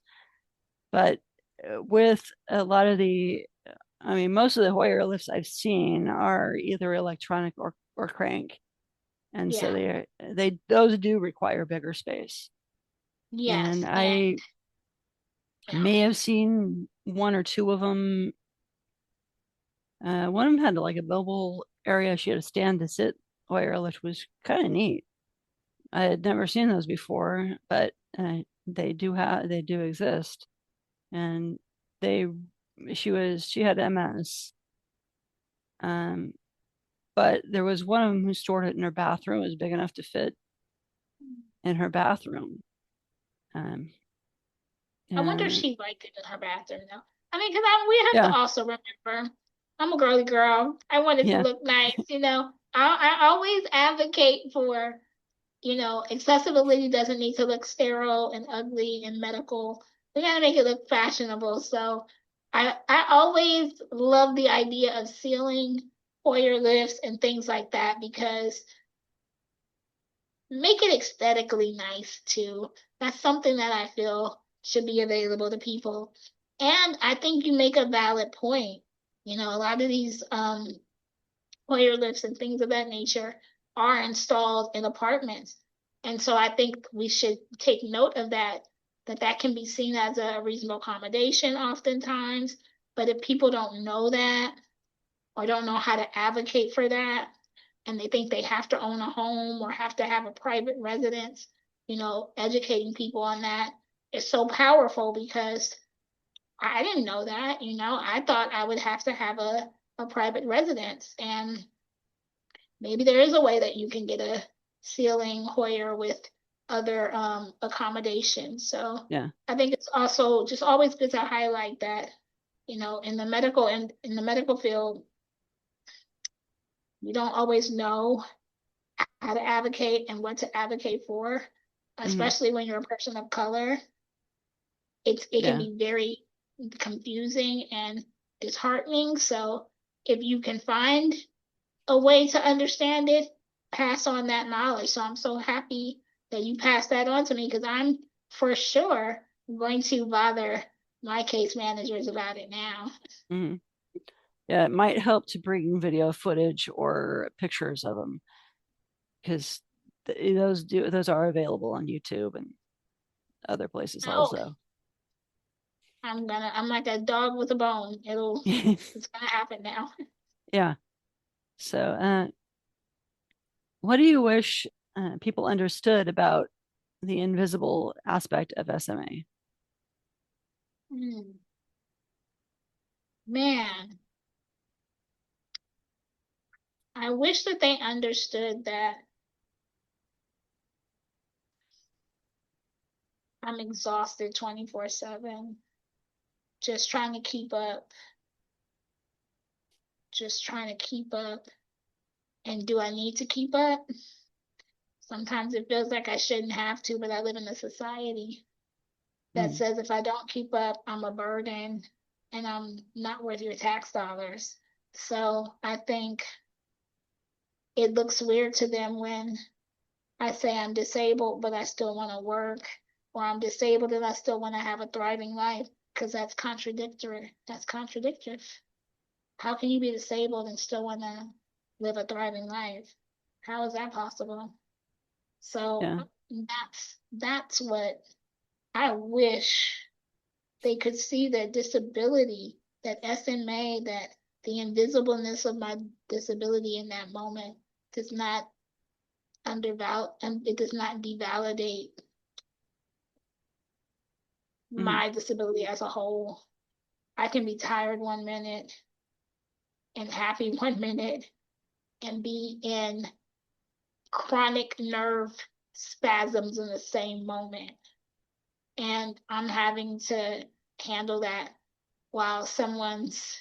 but with a lot of I mean, most of the Hoyer lifts I've seen are either electronic or crank, and so Yeah. they those do require bigger space. And Yes. And I yeah. may have seen one or two of them. One of them had like a mobile area; she had a stand to sit, Hoyer lift was kind of neat. I had never seen those before, but they do exist. And she had MS. But there was one of them who stored it in her bathroom. It was big enough to fit in her bathroom. I wonder if And she liked it in her bathroom though. I mean, because we have yeah, to also remember, I'm a girly girl. I want it to yeah, look nice, you know. I always advocate for, you know, accessibility doesn't need to look sterile and ugly and medical. We gotta make it look fashionable. So I always love the idea of ceiling Hoyer lifts and things like that because make it aesthetically nice too. That's something that I feel should be available to people. And I think you make a valid point. You know, a lot of these Hoyer lifts and things of that nature are installed in apartments. And so I think we should take note of that, that can be seen as a reasonable accommodation oftentimes. But if people don't know that or don't know how to advocate for that, and they think they have to own a home or have to have a private residence, you know, educating people on that is so powerful because I didn't know that, you know, I thought I would have to have a private residence. And maybe there is a way that you can get a ceiling Hoyer with other accommodations. So yeah, I think it's also just always good to highlight that, you know, in the medical field, you don't always know how to advocate and what to advocate for, mm-hmm, especially when you're a person of color. It can yeah, be very confusing and disheartening. So if you can find a way to understand it, pass on that knowledge. So I'm so happy that you passed that on to me because I'm for sure going to bother my case managers about it now. mm-hmm. Yeah. It might help to bring video footage or pictures of them because those are available on YouTube and other places Oh, also. I'm like a dog with a bone. It's gonna happen now. Yeah. So, what do you wish people understood about the invisible aspect of SMA? Hmm. Man, I wish that they understood that I'm exhausted 24/7, just trying to keep up, just trying to keep up. And do I need to keep up? Sometimes it feels like I shouldn't have to, but I live in a society that Mm, says if I don't keep up, I'm a burden and I'm not worth your tax dollars. So I think it looks weird to them when I say I'm disabled, but I still want to work, or I'm disabled and I still want to have a thriving life, because that's contradictory. That's contradictory. How can you be disabled and still want to live a thriving life? How is that possible? So yeah. that's what I wish they could see, the disability, that SMA, that the invisibleness of my disability in that moment does not undervalue, and it does not devalidate Mm, my disability as a whole. I can be tired one minute and happy one minute and be in chronic nerve spasms in the same moment. And I'm having to handle that while someone's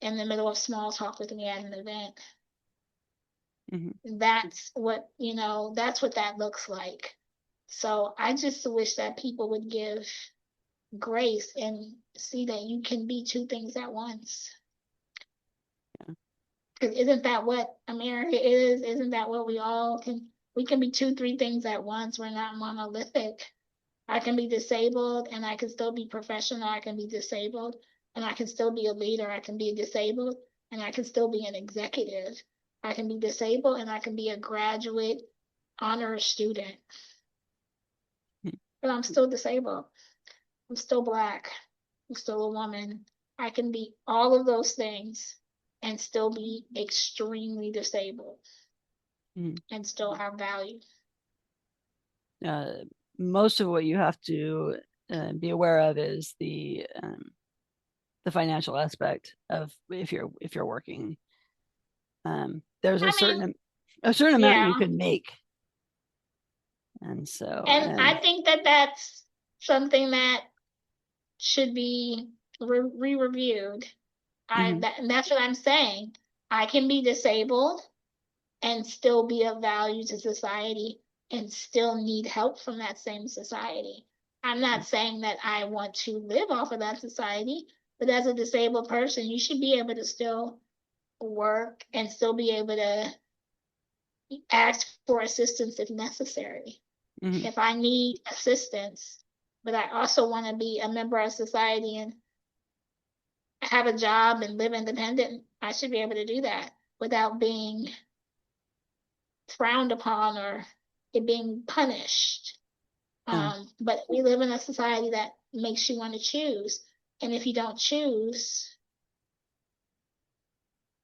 in the middle of small talk with me at an event. mm-hmm, That's what, you know, that's what that looks like. So I just wish that people would give grace and see that you can be two things at once. yeah. Because isn't that what America is? Isn't that what we all can? We can be two, three things at once. We're not monolithic. I can be disabled and I can still be professional. I can be disabled and I can still be a leader. I can be disabled and I can still be an executive. I can be disabled and I can be a graduate honor student, Mm, but I'm still disabled. I'm still Black. I'm still a woman. I can be all of those things and still be extremely disabled. and still have value. Most of what you have to be aware of is the financial aspect of if you're working. There's a certain amount you can make, and so I think that that's something that should be re-reviewed. That's what I'm saying. I can be disabled and still be of value to society and still need help from that same society. I'm not saying that I want to live off of that society, but as a disabled person, you should be able to still work and still be able to ask for assistance if necessary. If I need assistance, but I also want to be a member of society and have a job and live independent, I should be able to do that without being frowned upon or it being punished. But we live in a society that makes you want to choose. And if you don't choose,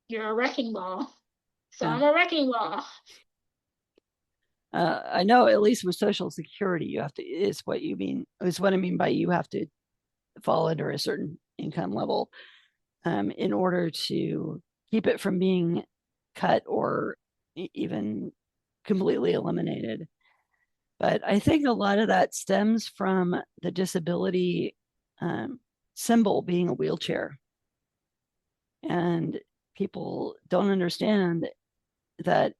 you're a wrecking ball. So I'm a wrecking ball. I know at least with Social Security, you have to, is what I mean by you have to fall under a certain income level in order to keep it from being cut or even completely eliminated. But I think a lot of that stems from the disability symbol being a wheelchair. And people don't understand that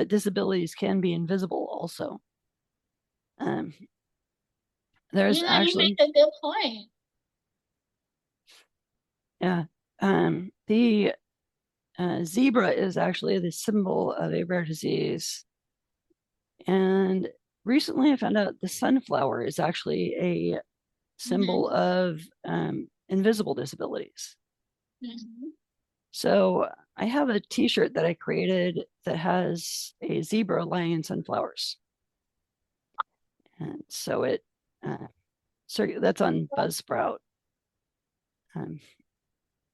disabilities can be invisible also. There's actually, you make a good point. Yeah. The zebra is actually the symbol of a rare disease. And recently I found out the sunflower is actually a symbol of invisible disabilities. So I have a t-shirt that I created that has a zebra lying in sunflowers. And so that's on Buzzsprout.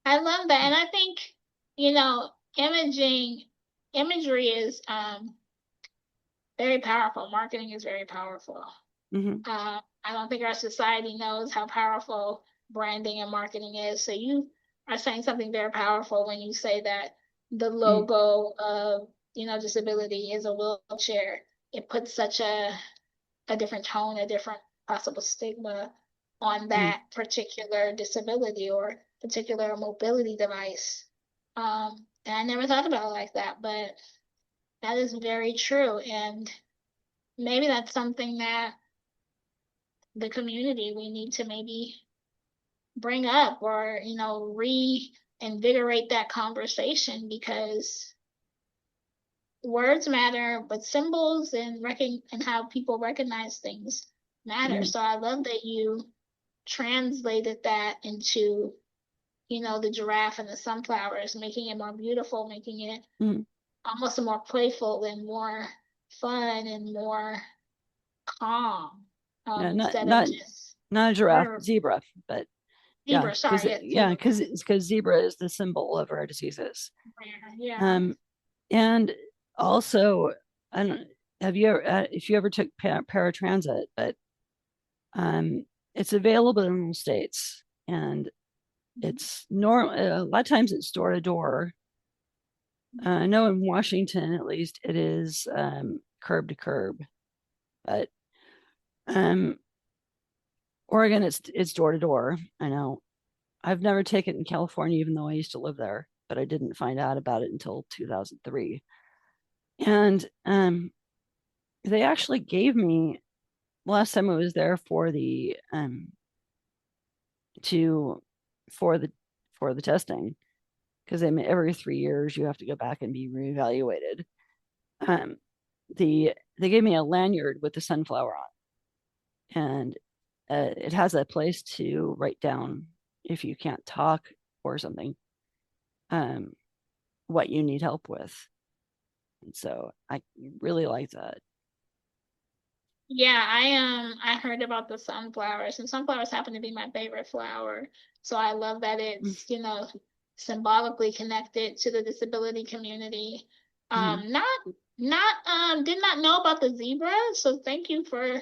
I love that. And I think, imagery is very powerful. Marketing is very powerful. I don't think our society knows how powerful branding and marketing is. So you are saying something very powerful when you say that the logo of, disability is a wheelchair. It puts such a different tone, a different possible stigma on that particular disability or particular mobility device. And I never thought about it like that, but that is very true. And maybe that's something that the community we need to maybe bring up or, reinvigorate that conversation because words matter, but symbols and how people recognize things matter. So I love that you translated that into, the giraffe and the sunflowers, making it more beautiful, making it almost more playful and more fun and more calm. Not a giraffe, zebra, but zebra, because zebra is the symbol of rare diseases. Yeah. And also, I don't have you ever if you ever took paratransit, but it's available in the States and it's normal. A lot of times it's door to door. I know in Washington, at least, it is curb to curb, but Oregon, it's door to door. I know. I've never taken it in California, even though I used to live there, but I didn't find out about it until 2003. And they actually gave me last time I was there for the for the testing because every 3 years you have to go back and be reevaluated. They gave me a lanyard with the sunflower on, and it has a place to write down if you can't talk or something, what you need help with. And so I really like that. Yeah, I heard about the sunflowers, and sunflowers happen to be my favorite flower. So I love that it's, symbolically connected to the disability community. Not Did not know about the zebra, so thank you for,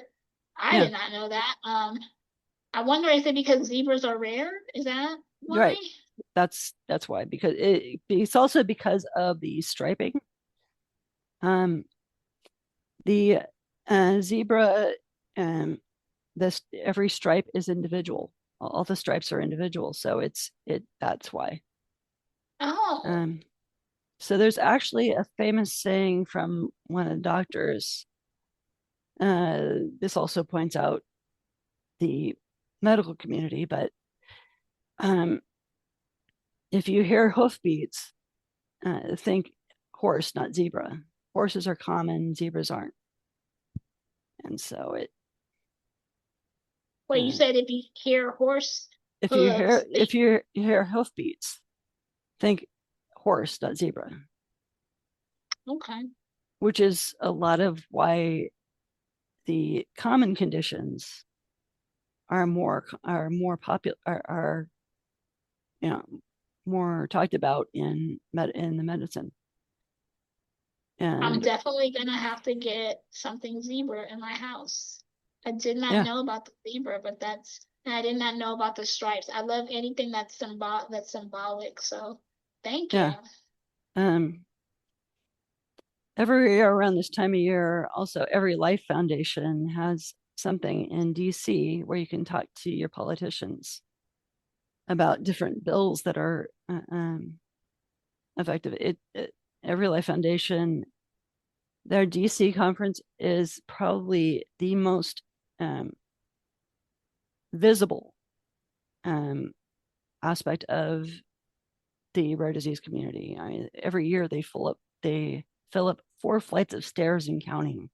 I Yeah. did not know that. I wonder, is it because zebras are rare? Is that why? Right. That's why, because it's also because of the striping. The zebra, this every stripe is individual. All the stripes are individual, so that's why. Oh, So there's actually a famous saying from one of the doctors. This also points out the medical community, but if you hear hoofbeats, think horse, not zebra. Horses are common, zebras aren't. And so well, you uh, said if you hear horse hooves, if you hear hoofbeats, think horse, not zebra, okay. which is a lot of why the common conditions are more popular, are you know more talked about in the medicine. I'm And definitely gonna have to get something zebra in my house. I did not yeah, know about the zebra, but and I did not know about the stripes. I love anything that's symbolic, so thank you. yeah. Um, every year around this time of year, also every Life Foundation has something in DC where you can talk to your politicians about different bills that are effective. Every Life Foundation, their DC conference is probably the most visible um, aspect of the rare disease community. I mean, every year they fill up 4 flights of stairs and counting.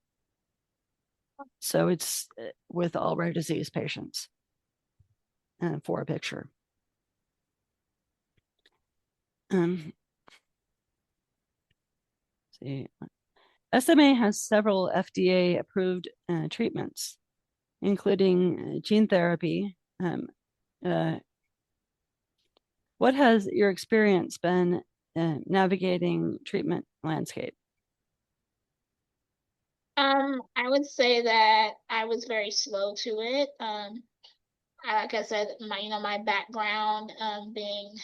So it's with all rare disease patients for a picture. See, SMA has several FDA approved treatments, including gene therapy. Uh, what has your experience been navigating treatment landscape? I would say that I was very slow to it. Like I said, my background, being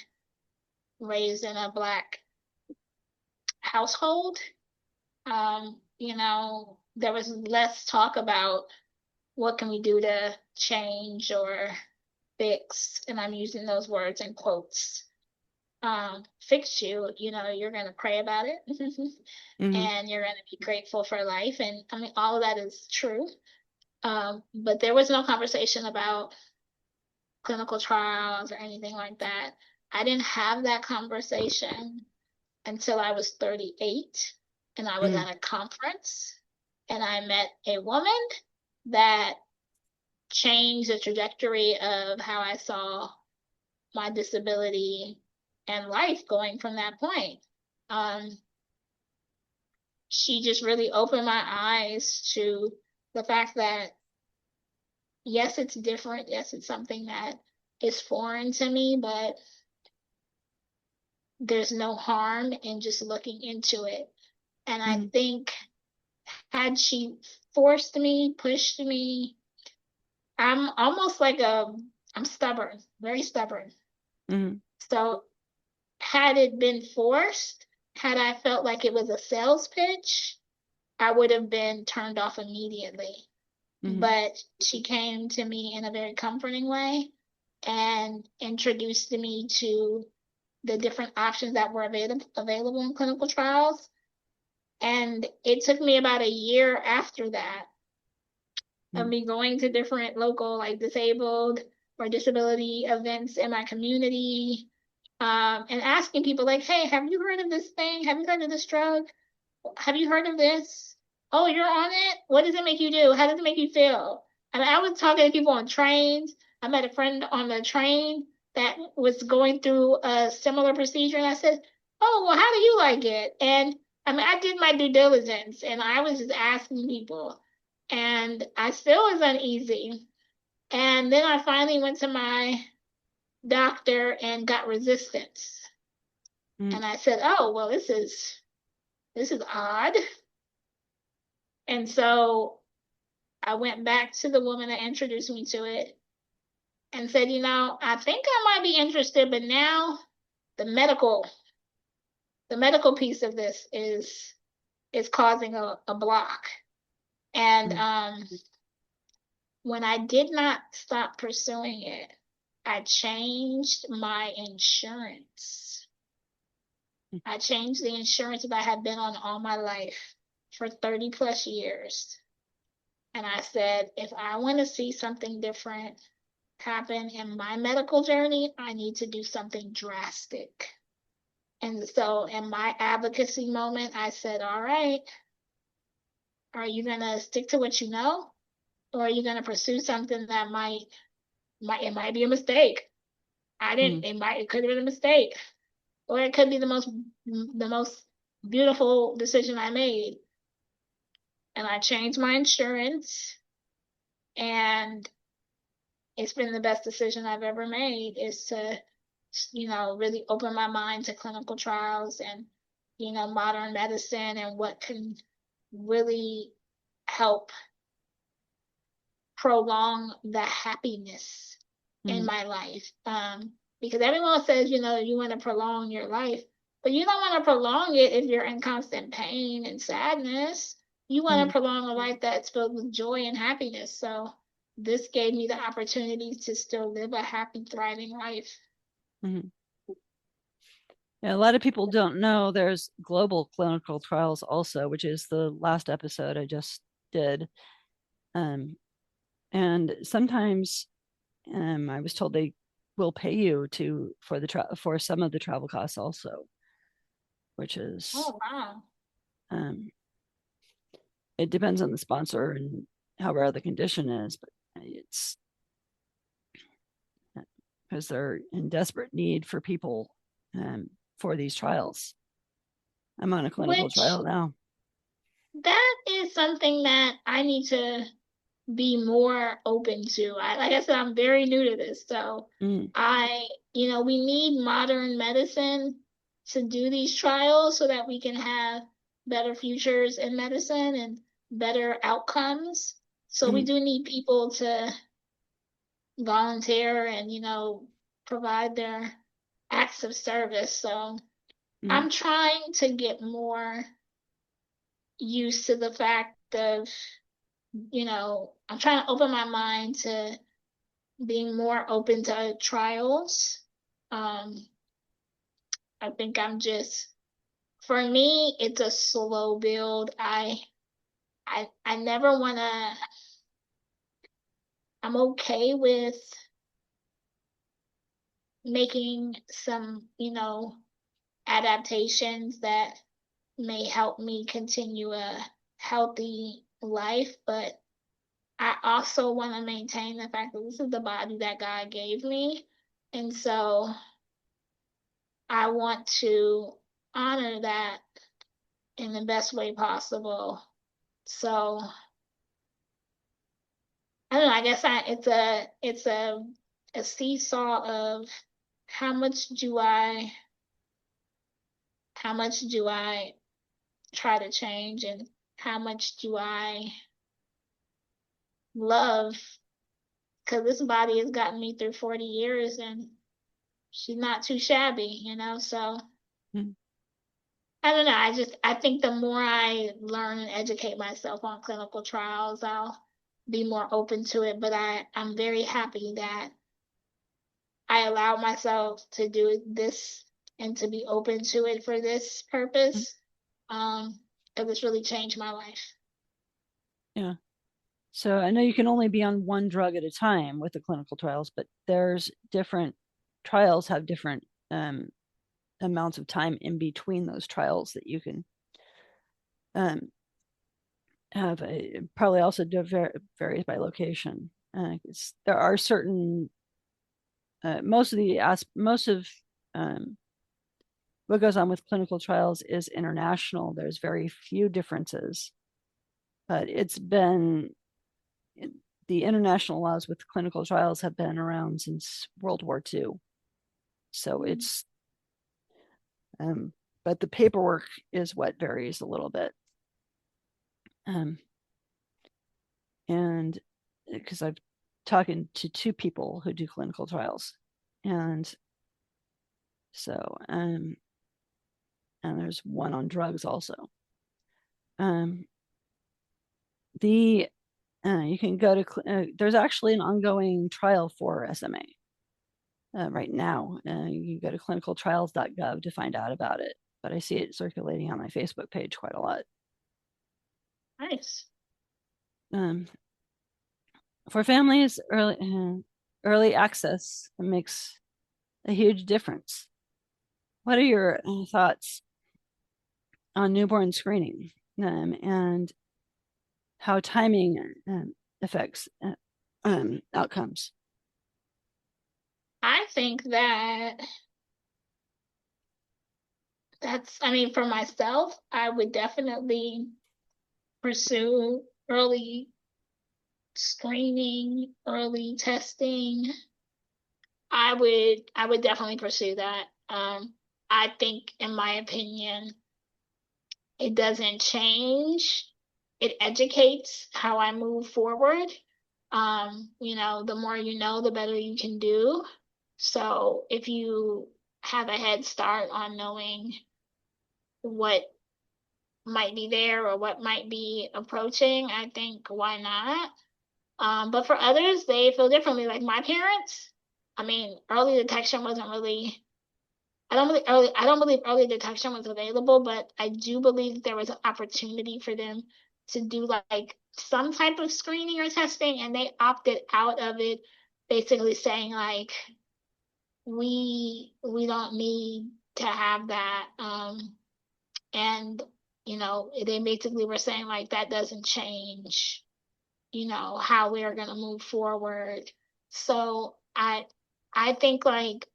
raised in a Black household, there was less talk about what can we do to change or fix, and I'm using those words in quotes, fix you, you're going to pray about it Mm-hmm. and you're going to be grateful for life. And I mean, all of that is true. But there was no conversation about clinical trials or anything like that. I didn't have that conversation until I was 38 and I was Mm-hmm. at a conference and I met a woman that changed the trajectory of how I saw my disability and life going from that point. Um, she just really opened my eyes to the fact that, yes, it's different. Yes, it's something that is foreign to me, but there's no harm in just looking into it. And I Mm-hmm. think had she forced me, pushed me, I'm almost like I'm stubborn, very stubborn. Mm-hmm. So had it been forced, had I felt like it was a sales pitch, I would have been turned off immediately. Mm-hmm. But she came to me in a very comforting way and introduced me to the different options that were available in clinical trials. And it took me about a year after that of me going to different local, like disabled or disability events in my community, and asking people, like, hey, have you heard of this thing? Have you heard of this drug? Have you heard of this? Oh, you're on it? What does it make you do? How does it make you feel? I mean, I was talking to people on trains. I met a friend on the train that was going through a similar procedure, and I said, oh, well, how do you like it? And I mean, I did my due diligence, and I was just asking people, and I still was uneasy. And then I finally went to my doctor and got resistance. Mm-hmm. And I said, oh, well, this is odd. And so I went back to the woman that introduced me to it and said, I think I might be interested, but now the medical piece of this is causing a block. And when I did not stop pursuing it, I changed my insurance. I changed the insurance that I had been on all my life for 30 plus years. And I said, if I want to see something different happen in my medical journey, I need to do something drastic. And so in my advocacy moment, I said, all right, are you going to stick to what you know? Or are you going to pursue something that it might be a mistake? It could have been a mistake. Or it could be the most beautiful decision I made. And I changed my insurance, and it's been the best decision I've ever made, is to, really open my mind to clinical trials and, modern medicine and what can really help prolong the happiness in my life. Because everyone says, you want to prolong your life, but you don't want to prolong it if you're in constant pain and sadness. You want to prolong a life that's filled with joy and happiness. So this gave me the opportunity to still live a happy, thriving life. Yeah, a lot of people don't know there's global clinical trials also, which is the last episode I just did. And sometimes I was told they will pay you for some of the travel costs also, which is wow. It depends on the sponsor and how rare the condition is, but it's because they're in desperate need for people for these trials. I'm on a clinical trial now. That is something that I need to be more open to. Like I said, I'm very new to this. So we need modern medicine to do these trials so that we can have better futures in medicine and better outcomes. So we do need people to volunteer and, provide their acts of service. So I'm trying to get more used to the fact of, I'm trying to open my mind to being more open to trials. I think for me, it's a slow build. I never want to, I'm okay with making some, adaptations that may help me continue a healthy life, but I also want to maintain the fact that this is the body that God gave me. And so I want to honor that in the best way possible. So I don't know, I guess it's a seesaw of how much do I try to change, and how much do I love, because this body has gotten me through 40 years and she's not too shabby, so I don't know. I think the more I learn and educate myself on clinical trials, I'll be more open to it. But I'm very happy that I allowed myself to do this and to be open to it for this purpose. Because it's really changed my life. Yeah. So I know you can only be on one drug at a time with the clinical trials, but there's different trials have different amounts of time in between those trials that you can have. Probably also varies by location. There are certain most of what goes on with clinical trials is international. There's very few differences, but the international laws with clinical trials have been around since World War II. So it's, but the paperwork is what varies a little bit. and because I've talking to two people who do clinical trials, and so and there's one on drugs also. The you can go to there's actually an ongoing trial for SMA right now. You can go to clinicaltrials.gov to find out about it, but I see it circulating on my Facebook page quite a lot. Nice. For families, early access makes a huge difference. What are your thoughts on newborn screening and how timing affects outcomes? I think I mean, for myself, I would definitely pursue early screening, early testing. I would definitely pursue that. I think, in my opinion, it doesn't change. It educates how I move forward. The more you know, the better you can do. So if you have a head start on knowing what might be there or what might be approaching, I think why not? But for others, they feel differently. Like my parents, I mean, early detection wasn't really. I don't believe early detection was available, but I do believe there was an opportunity for them to do like some type of screening or testing, and they opted out of it, basically saying like we don't need to have that. And they basically were saying like that doesn't change, how we are gonna move forward. So I think like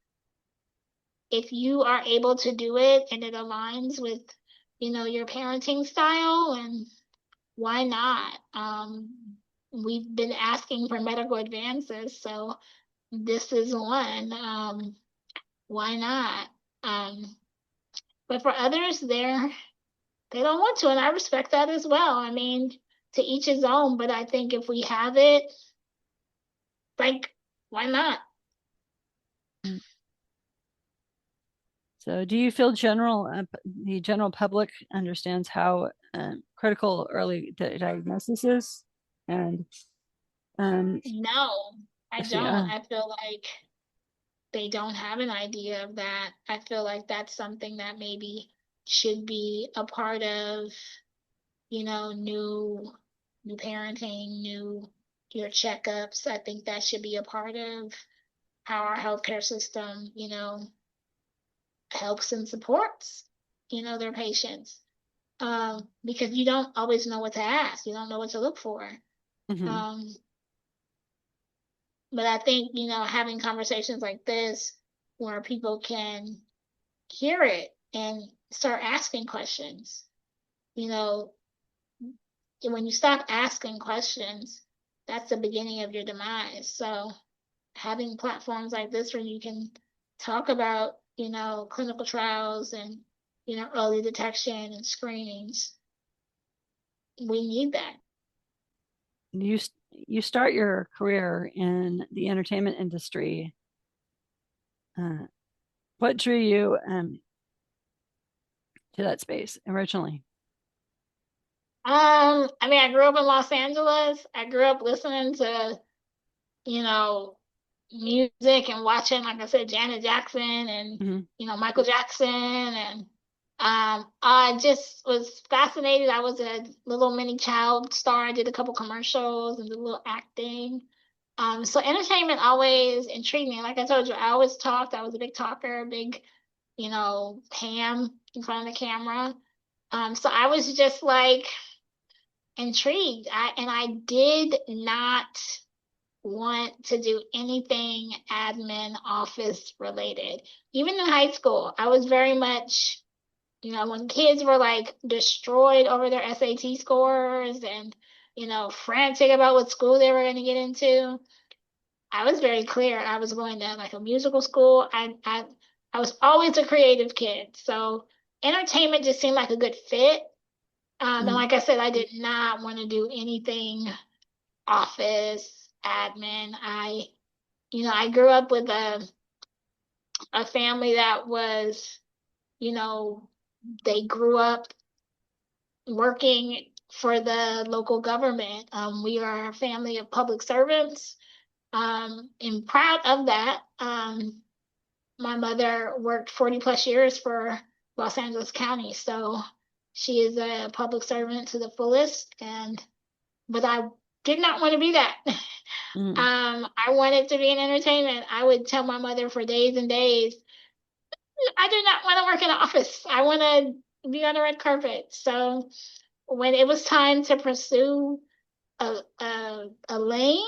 if you are able to do it and it aligns with, your parenting style, and why not? We've been asking for medical advances, so this is one. Why not? But for others, they don't want to, and I respect that as well. I mean, to each his own, but I think if we have it, like, why not? So, do you feel the general public understands how critical early diagnosis is? And No, I don't. yeah, I feel like they don't have an idea of that. I feel like that's something that maybe should be a part of, new parenting, your checkups. I think that should be a part of how our healthcare system, helps and supports, their patients. Because you don't always know what to ask. You don't know what to look for. mm-hmm. But I think, having conversations like this where people can hear it and start asking questions, when you stop asking questions, that's the beginning of your demise. So having platforms like this where you can talk about, clinical trials and, early detection and screenings, we need that. You start your career in the entertainment industry. What drew you to that space originally? I mean, I grew up in Los Angeles. I grew up listening to, you know, music and watching, like I said, Janet Jackson and, Mm-hmm. Michael Jackson. And I just was fascinated. I was a little mini child star. I did a couple commercials and did a little acting. So entertainment always intrigued me. Like I told you, I always talked. I was a big talker, big, ham in front of the camera. So I was just like intrigued. I did not want to do anything admin office related. Even in high school, I was very much, when kids were like destroyed over their SAT scores and, frantic about what school they were going to get into, I was very clear. I was going to like a musical school. I was always a creative kid. So entertainment just seemed like a good fit. And like I said, I did not want to do anything office, admin. I grew up with a family that was, they grew up working for the local government. We are a family of public servants, and proud of that. My mother worked 40 plus years for Los Angeles County, so she is a public servant to the fullest. But I did not want to be that. I wanted to be in entertainment. I would tell my mother for days and days, I do not want to work in an office. I want to be on the red carpet. So when it was time to pursue a lane,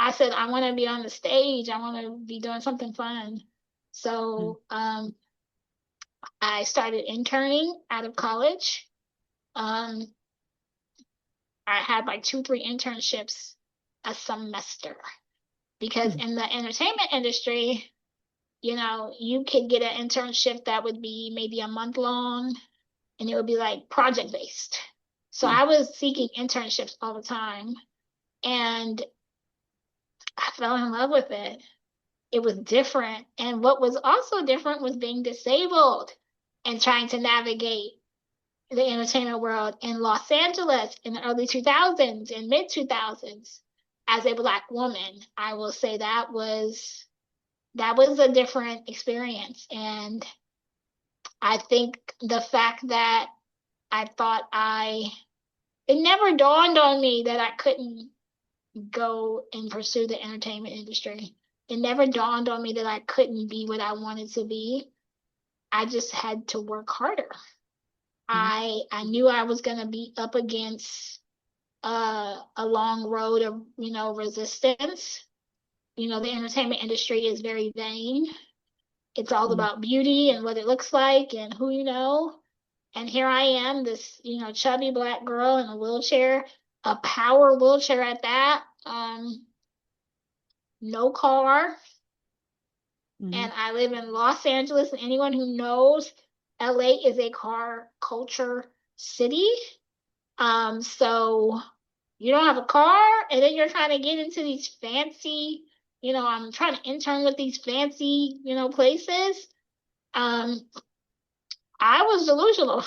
I said, I want to be on the stage. I want to be doing something fun. So I started interning out of college. I had like 2, 3 internships a semester because in the entertainment industry, you could get an internship that would be maybe a month long and it would be like project based. So I was seeking internships all the time and I fell in love with it. It was different. And what was also different was being disabled and trying to navigate the entertainment world in Los Angeles in the early 2000s and mid 2000s as a Black woman. I will say that was a different experience. And I think the fact that it never dawned on me that I couldn't go and pursue the entertainment industry. It never dawned on me that I couldn't be what I wanted to be. I just had to work harder. I knew I was going to be up against a long road of, resistance. The entertainment industry is very vain. It's all about beauty and what it looks like and who you know. And here I am, this, chubby Black girl in a wheelchair, a power wheelchair at that, no car. And I live in Los Angeles, and anyone who knows, LA is a car culture city. So you don't have a car, and then you're trying to get into these fancy, I'm trying to intern with these fancy, places. I was delusional.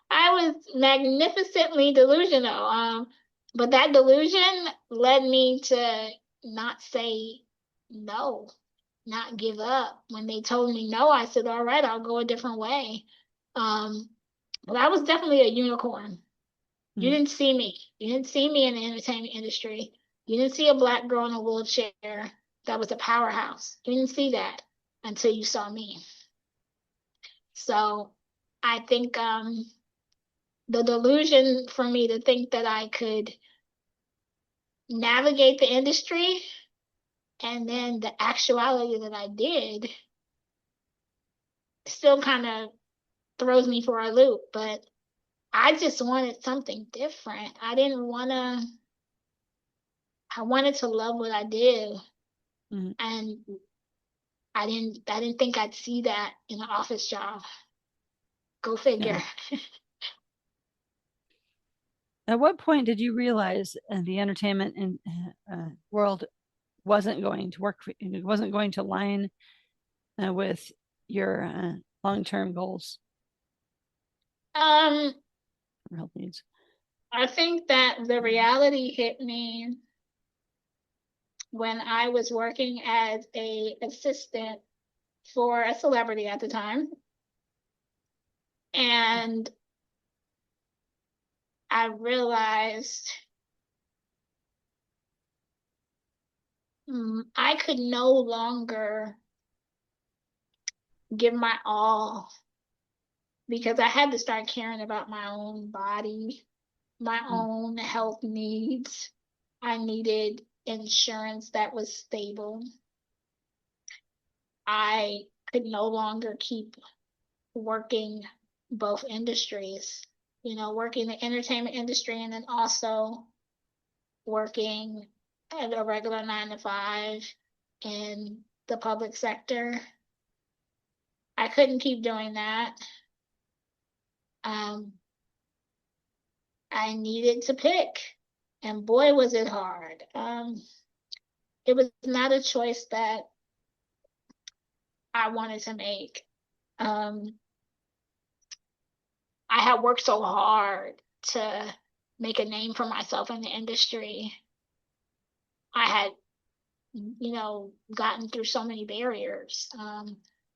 I was magnificently delusional. But that delusion led me to not say no, not give up. When they told me no, I said, all right, I'll go a different way. But I was definitely a unicorn. You didn't see me. You didn't see me in the entertainment industry. You didn't see a Black girl in a wheelchair that was a powerhouse. You didn't see that until you saw me. So I think the delusion for me to think that I could navigate the industry and then the actuality that I did still kind of throws me for a loop. But I just wanted something different. I wanted to love what I did. And I didn't think I'd see that in an office job. Go figure. Yeah. At what point did you realize the entertainment world wasn't going to work for you, wasn't going to align with your long-term goals Um, or health needs? I think that the reality hit me when I was working as a assistant for a celebrity at the time. And I realized I could no longer give my all because I had to start caring about my own body, my own health needs. I needed insurance that was stable. I could no longer keep working both industries, working the entertainment industry and then also working at a regular 9 to 5 in the public sector. I couldn't keep doing that. I needed to pick. And boy, was it hard. It was not a choice that I wanted to make. Um, I had worked so hard to make a name for myself in the industry. I had, gotten through so many barriers. I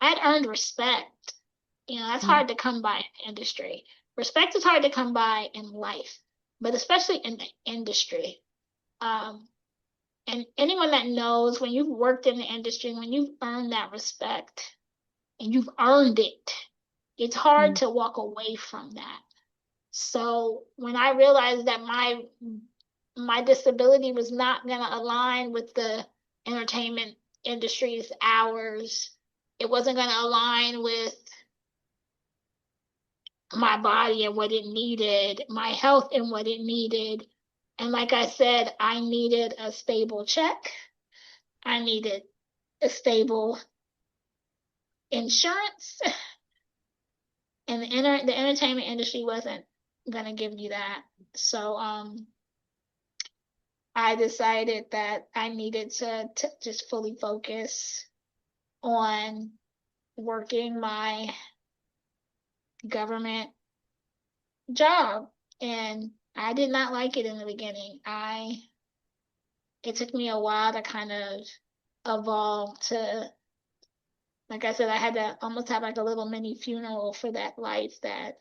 had earned respect. That's hard to come by in the industry. Respect is hard to come by in life, but especially in the industry. And anyone that knows, when you've worked in the industry, when you've earned that respect and you've earned it, it's hard to walk away from that. So when I realized that my disability was not going to align with the entertainment industry's hours, it wasn't going to align with my body and what it needed, my health and what it needed. And like I said, I needed a stable check. I needed a stable insurance. And the entertainment industry wasn't gonna give me that. So I decided that I needed to just fully focus on working my government job. And I did not like it in the beginning. It took me a while to kind of evolve to, like I said, I had to almost have like a little mini funeral for that life that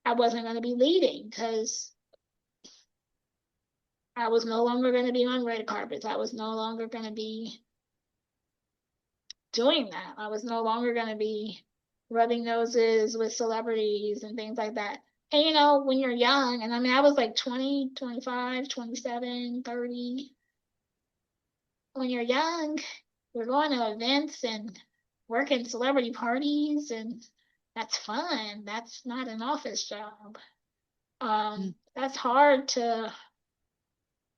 I wasn't going to be leading, because I was no longer going to be on red carpets. I was no longer going to be doing that. I was no longer going to be rubbing noses with celebrities and things like that. And when you're young, and I mean, I was like 20, 25, 27, 30. When you're young, we're going to events and working celebrity parties, and that's fun. That's not an office job. That's hard to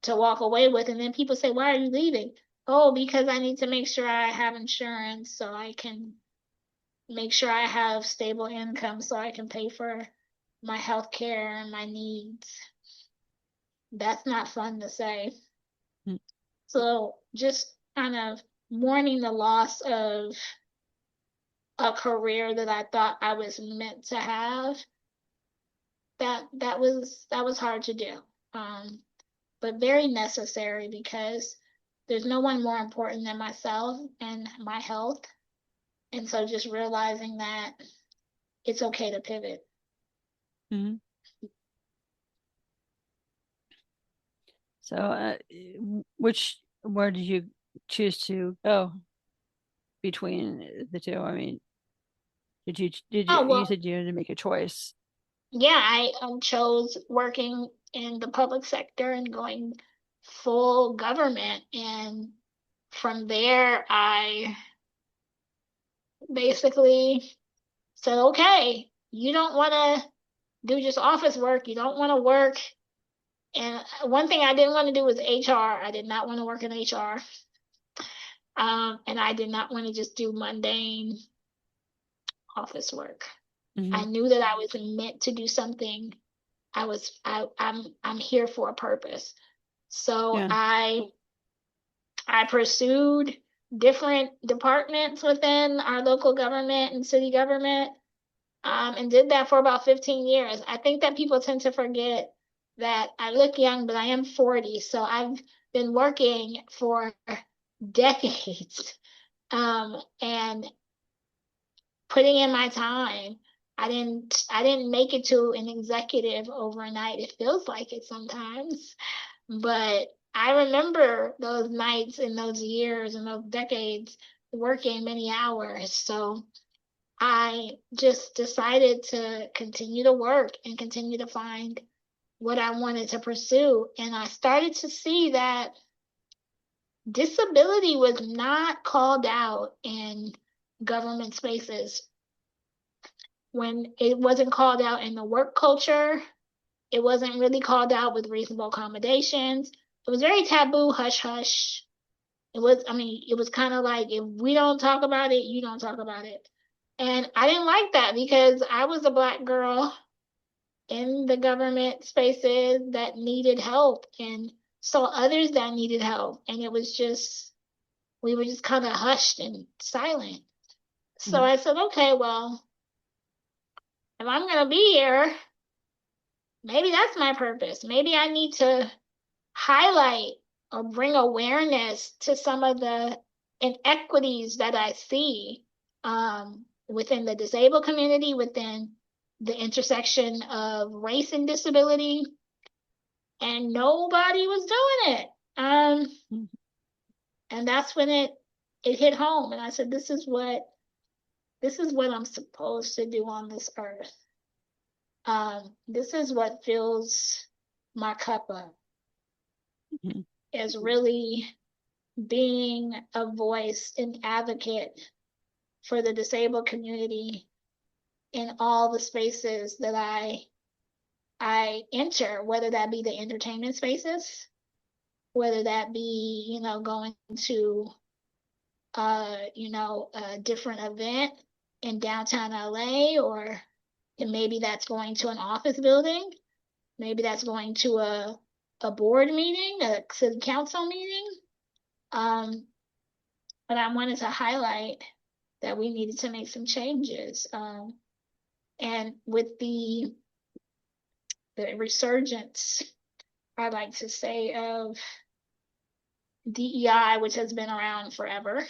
walk away with. And then people say, "Why are you leaving?" Oh, because I need to make sure I have insurance so I can make sure I have stable income so I can pay for my health care and my needs. That's not fun to say. So just kind of mourning the loss of a career that I thought I was meant to have, that was hard to do. But very necessary, because there's no one more important than myself and my health. And so just realizing that it's okay to pivot. So, where did you choose to go between the two? I mean, Oh, you well, said you had to make a choice. yeah, I chose working in the public sector and going full government. And from there, I basically said, okay, you don't want to do just office work. You don't want to work. And one thing I didn't want to do was HR. I did not want to work in HR. And I did not want to just do mundane office work. I knew that I was meant to do something. I'm here for a purpose. So I pursued different departments within our local government and city government, and did that for about 15 years. I think that people tend to forget that I look young, but I am 40, so I've been working for decades, and putting in my time. I didn't make it to an executive overnight. It feels like it sometimes, but I remember those nights and those years and those decades working many hours. So I just decided to continue to work and continue to find what I wanted to pursue. And I started to see that disability was not called out in government spaces. When it wasn't called out in the work culture, it wasn't really called out with reasonable accommodations. It was very taboo, hush hush. It was kind of like, if we don't talk about it, you don't talk about it. And I didn't like that, because I was a Black girl in the government spaces that needed help and saw others that needed help. And it was just, we were just kind of hushed and silent. So I said, okay, well, if I'm going to be here, maybe that's my purpose. Maybe I need to highlight or bring awareness to some of the inequities that I see within the disabled community, within the intersection of race and disability, and nobody was doing it. And that's when it hit home, and I said, this is what I'm supposed to do on this earth. This is what fills my cup up. Is really being a voice and advocate for the disabled community in all the spaces that I enter, whether that be the entertainment spaces, whether that be, you know, going to you know, a different event in downtown LA, or maybe that's going to an office building, maybe that's going to a board meeting, a city council meeting. But I wanted to highlight that we needed to make some changes. And with the resurgence, I like to say, of DEI, which has been around forever,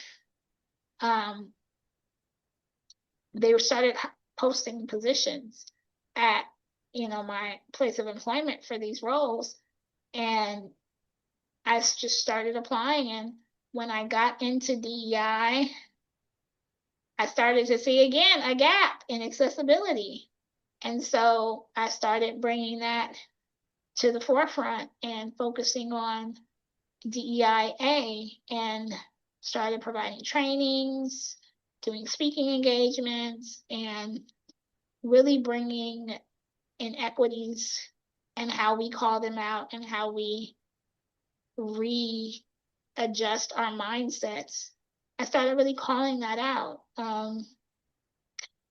they started posting positions at, you know, my place of employment for these roles. And I just started applying. And when I got into DEI, I started to see again a gap in accessibility. And so I started bringing that to the forefront and focusing on DEIA, and started providing trainings, doing speaking engagements, and really bringing inequities and how we call them out and how we readjust our mindsets. I started really calling that out,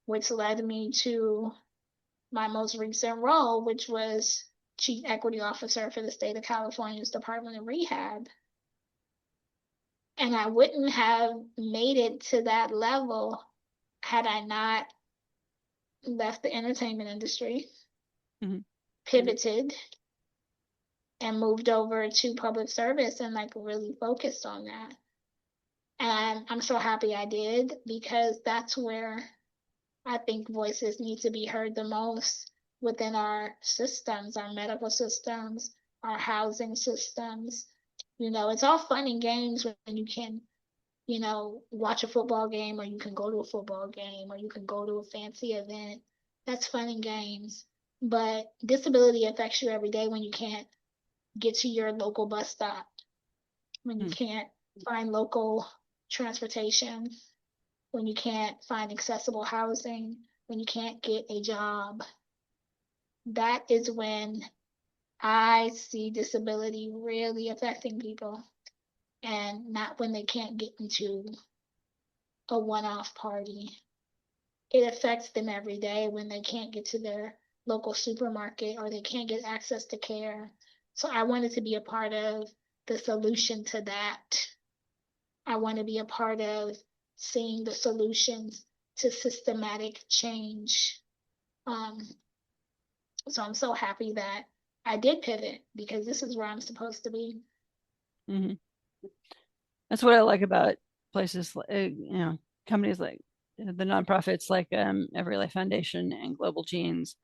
which led me to my most recent role, which was Chief Equity Officer for the state of California's Department of Rehab. And I wouldn't have made it to that level had I not left the entertainment industry, pivoted, and moved over to public service and like really focused on that. And I'm so happy I did, because that's where I think voices need to be heard the most within our systems, our medical systems, our housing systems. You know, it's all fun and games when you can, you know, watch a football game, or you can go to a football game, or you can go to a fancy event. That's fun and games. But disability affects you every day when you can't get to your local bus stop, when you can't find local transportation, when you can't find accessible housing, when you can't get a job. That is when I see disability really affecting people, and not when they can't get into a one-off party. It affects them every day when they can't get to their local supermarket, or they can't get access to care. So I wanted to be a part of the solution to that. I want to be a part of seeing the solutions to systematic change. So I'm so happy that I did pivot, because this is where I'm supposed to be. That's what I like about places like, you know, companies like the nonprofits like Every Life Foundation and Global Genes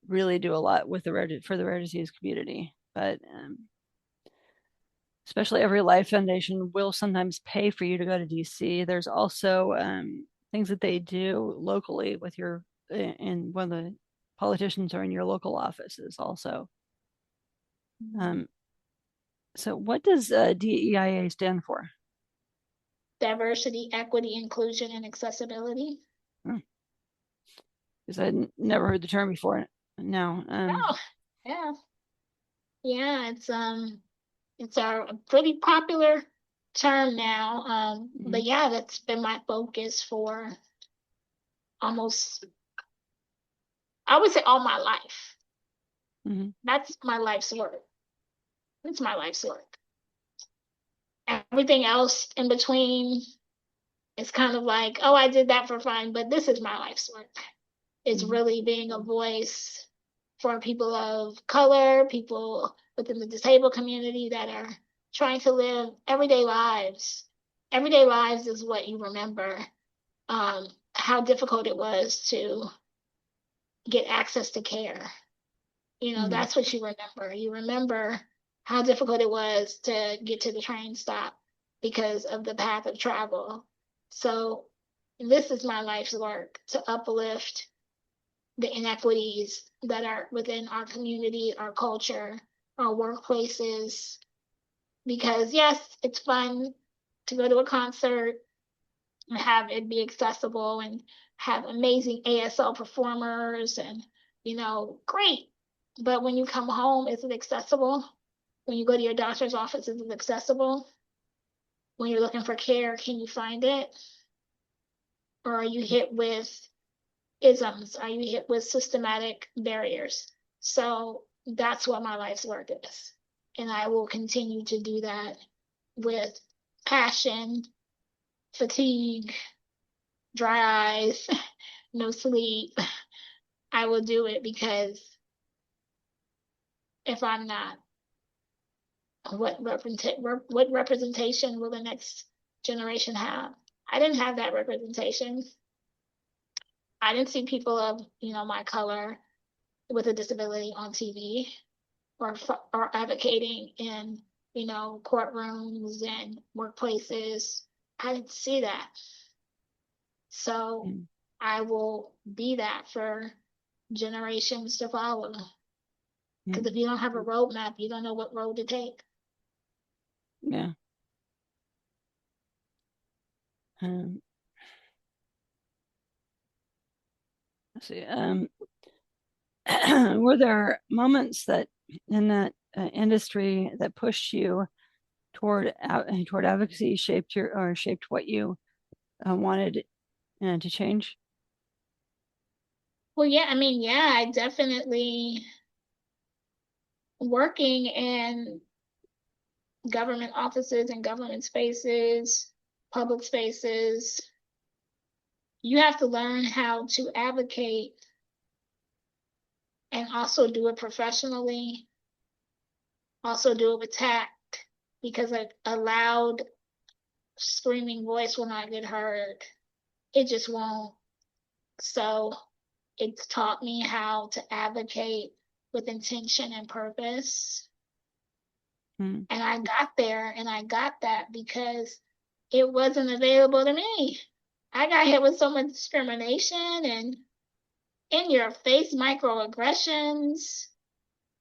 really do a lot with for the rare disease community. But especially Every Life Foundation will sometimes pay for you to go to DC. There's also things that they do locally with your, in when the politicians are in your local offices also. So what does DEIA stand for? Diversity, equity, inclusion, and accessibility. Because I never heard the term before. No. Oh, yeah. Yeah, it's a pretty popular term now. But yeah, that's been my focus for almost I would say all my life. Mm-hmm. That's my life's work. It's my life's work. Everything else in between is kind of like, oh, I did that for fun, but this is my life's work. It's Mm-hmm. really being a voice for people of color, people within the disabled community that are trying to live everyday lives. Everyday lives is what you remember, how difficult it was to get access to care. Mm-hmm. That's what you remember. You remember how difficult it was to get to the train stop because of the path of travel. So this is my life's work, to uplift the inequities that are within our community, our culture, our workplaces. Because yes, it's fun to go to a concert and have it be accessible and have amazing ASL performers and, great. But when you come home, is it accessible? When you go to your doctor's office, is it accessible? When you're looking for care, can you find it? Or are you hit with isms? Are you hit with systematic barriers? So that's what my life's work is. And I will continue to do that with passion, fatigue, dry eyes, no sleep. I will do it because if I'm not, what representation will the next generation have? I didn't have that representation. I didn't see people of, my color with a disability on TV or advocating in, courtrooms and workplaces. I didn't see that. So Mm-hmm. I will be that for generations to follow. Because if you don't have a roadmap, you don't know what road to take. Yeah. Let's see. Were there moments that in that industry that pushed you toward advocacy, shaped what you wanted to change? Well, yeah, I definitely working in government offices and government spaces, public spaces. You have to learn how to advocate and also do it professionally, also do it with tact, because a loud screaming voice will not get heard. It just won't. So it's taught me how to advocate with intention and purpose. Mm-hmm. And I got there and I got that because it wasn't available to me. I got hit with so much discrimination and in your face microaggressions.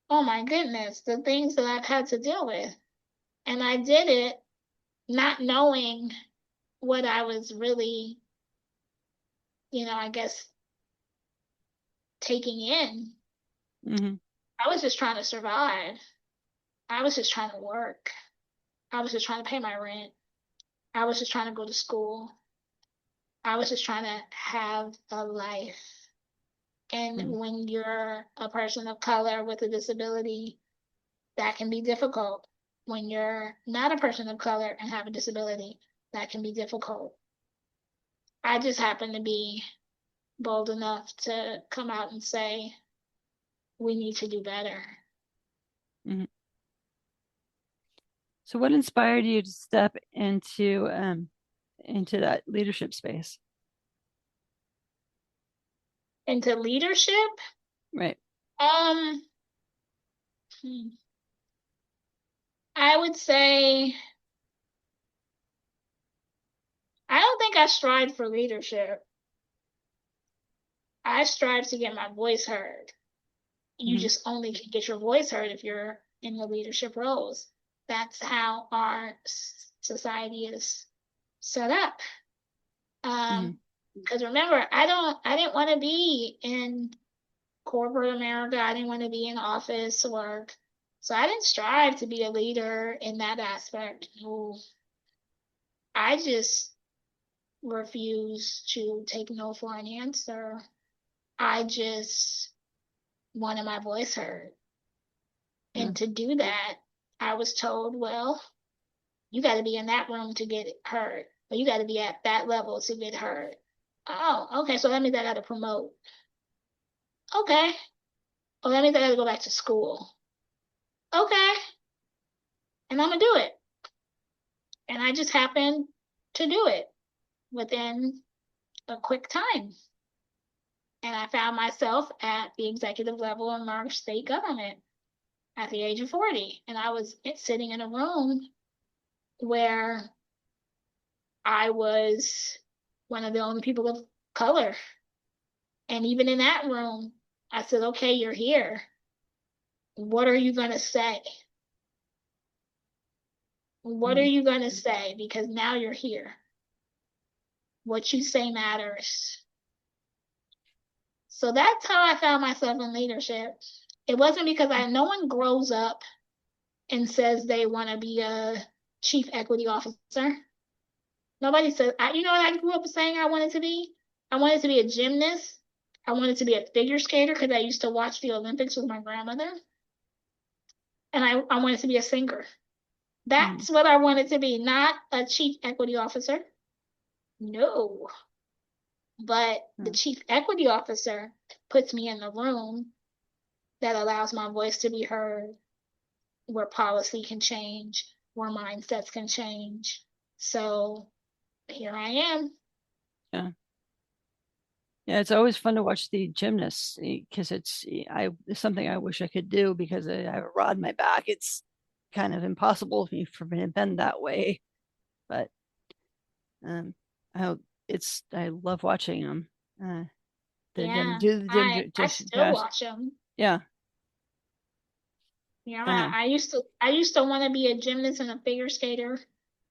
Oh my goodness, the things that I've had to deal with. And I did it not knowing what I was really, I guess, taking in. Mm-hmm. I was just trying to survive. I was just trying to work. I was just trying to pay my rent. I was just trying to go to school. I was just trying to have a life. And Mm-hmm. when you're a person of color with a disability, that can be difficult. When you're not a person of color and have a disability, that can be difficult. I just happen to be bold enough to come out and say, we need to do better. Mm-hmm. So, what inspired you to step into that leadership space? Into leadership, Right. um, I would say I don't think I strive for leadership. I strive to get my voice heard. You Mm-hmm. just only can get your voice heard if you're in the leadership roles. That's how our society is set up. Mm-hmm. Because remember, I didn't want to be in corporate America. I didn't want to be in office work. So I didn't strive to be a leader in that aspect. No. I just refuse to take no for an answer. I just wanted my voice heard. Yeah. And to do that, I was told, well, you got to be in that room to get it heard, or you got to be at that level to get heard. Oh, okay. So that means I got to promote. Okay. Well, that means I got to go back to school. Okay. And I'm going to do it. And I just happened to do it within a quick time. And I found myself at the executive level in our state government at the age of 40. And I was sitting in a room where I was one of the only people of color. And even in that room, I said, okay, you're here. What are you going to say? What are you going to say? Because now you're here. What you say matters. So that's how I found myself in leadership. It wasn't because no one grows up and says they want to be a chief equity officer. Nobody says, you know what I grew up saying I wanted to be? I wanted to be a gymnast. I wanted to be a figure skater because I used to watch the Olympics with my grandmother. And I wanted to be a singer. That's what I wanted to be, not a chief equity officer. No. But the chief equity officer puts me in the room that allows my voice to be heard, where policy can change, where mindsets can change. So here I am. Yeah. Yeah, it's always fun to watch the gymnasts because it's something I wish I could do because I have a rod in my back. It's kind of impossible for me to bend that way, but I love watching them. Yeah, Do the I just still watch them. yeah. Yeah, I used to want to be a gymnast and a figure skater.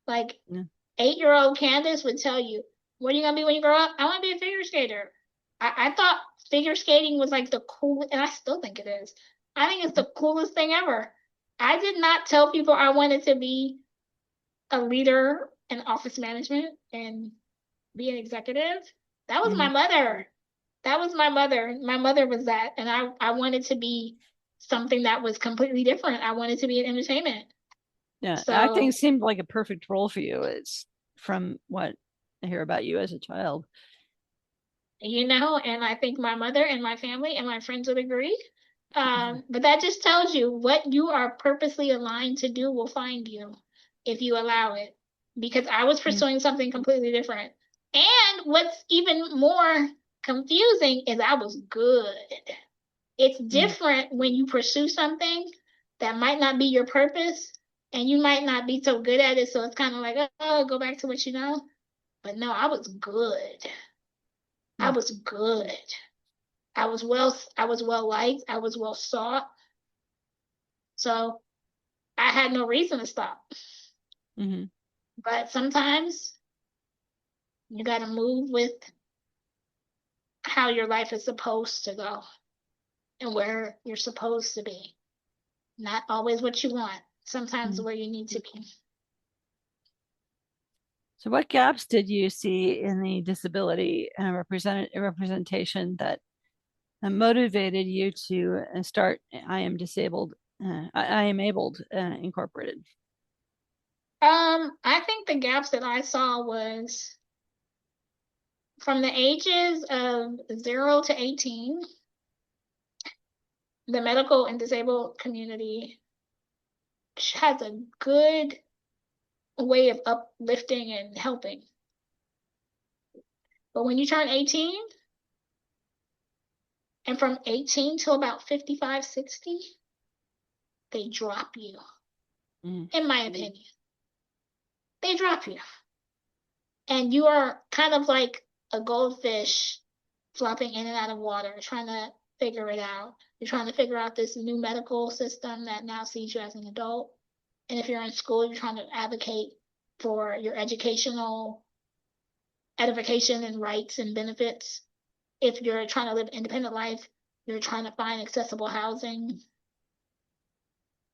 Like Yeah. 8-year-old Candace would tell you, what are you gonna be when you grow up? I want to be a figure skater. I thought figure skating was like the coolest, and I still think it is. I think it's the coolest thing ever. I did not tell people I wanted to be a leader in office management and be an executive. That was my mother. That was my mother. My mother was that, and I wanted to be something that was completely different. I wanted to be in entertainment. Yeah, acting So, seemed like a perfect role for you. It's from what I hear about you as a child. and I think my mother and my family and my friends would agree. But that just tells you what you are purposely aligned to do will find you if you allow it. Because I was pursuing something completely different. And what's even more confusing is I was good. It's different when you pursue something that might not be your purpose and you might not be so good at it. So it's kind of like, oh, go back to what you know. But no, I was good. I was good. I was well liked. I was well sought. So I had no reason to stop. But sometimes you got to move with how your life is supposed to go and where you're supposed to be. Not always what you want, sometimes where you need to be. So, what gaps did you see in the disability representation that motivated you to start I Am Disabled, I Am Abled Incorporated? I think the gaps that I saw was from the ages of 0 to 18, the medical and disabled community has a good way of uplifting and helping. But when you turn 18, and from 18 till about 55, 60, they drop you, in my opinion. They drop you. And you are kind of like a goldfish flopping in and out of water, trying to figure it out. You're trying to figure out this new medical system that now sees you as an adult. And if you're in school, you're trying to advocate for your educational edification and rights and benefits. If you're trying to live an independent life, you're trying to find accessible housing.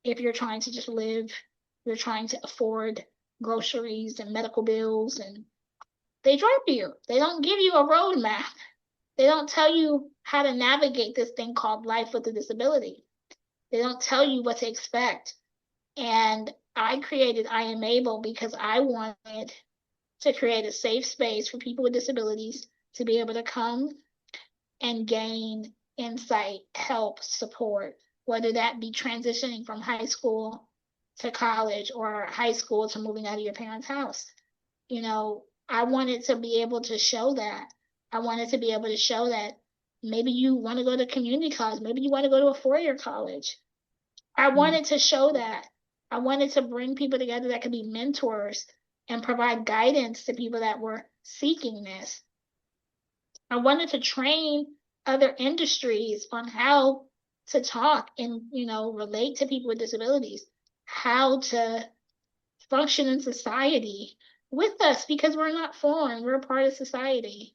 If you're trying to just live, you're trying to afford groceries and medical bills, and they drop you. They don't give you a roadmap. They don't tell you how to navigate this thing called life with a disability. They don't tell you what to expect. And I created I Am Able because I wanted to create a safe space for people with disabilities to be able to come and gain insight, help, support, whether that be transitioning from high school to college or high school to moving out of your parents' house. You know, I wanted to be able to show that. I wanted to be able to show that maybe you want to go to community college, maybe you want to go to a four-year college. I wanted to show that. I wanted to bring people together that could be mentors and provide guidance to people that were seeking this. I wanted to train other industries on how to talk and, relate to people with disabilities, how to function in society with us because we're not foreign, we're a part of society.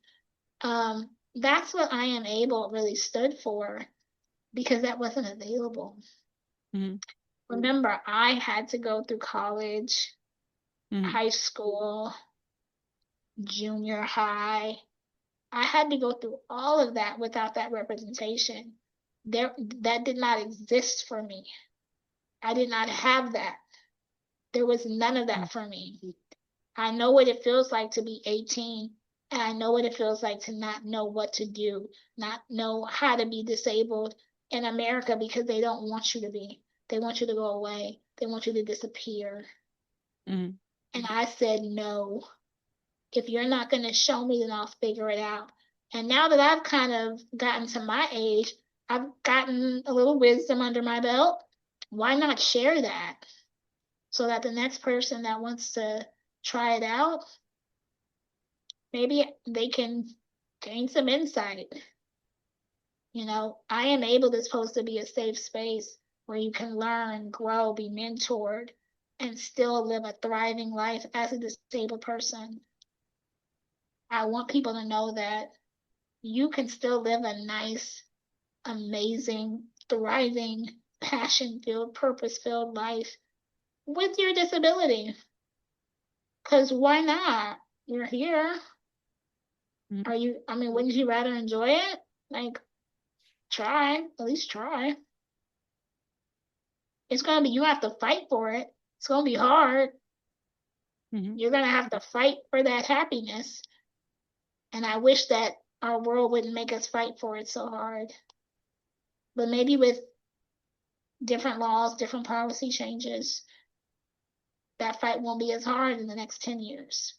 That's what I Am Able really stood for because that wasn't available. Mm-hmm. Remember, I had to go through college, high school, junior high. I had to go through all of that without that representation. That did not exist for me. I did not have that. There was none of that for me. I know what it feels like to be 18, and I know what it feels like to not know what to do, not know how to be disabled in America because they don't want you to be. They want you to go away. They want you to disappear. Mm-hmm. And I said, no. If you're not going to show me, then I'll figure it out. And now that I've kind of gotten to my age, I've gotten a little wisdom under my belt. Why not share that so that the next person that wants to try it out, maybe they can gain some insight. I Am Able is supposed to be a safe space where you can learn, grow, be mentored, and still live a thriving life as a disabled person. I want people to know that you can still live a nice, amazing, thriving, passion-filled, purpose-filled life with your disability. Because why not? You're here. Wouldn't you rather enjoy it? Like, try, at least try. You have to fight for it. It's gonna be hard. You're gonna have to fight for that happiness. And I wish that our world wouldn't make us fight for it so hard. But maybe with different laws, different policy changes, that fight won't be as hard in the next 10 years.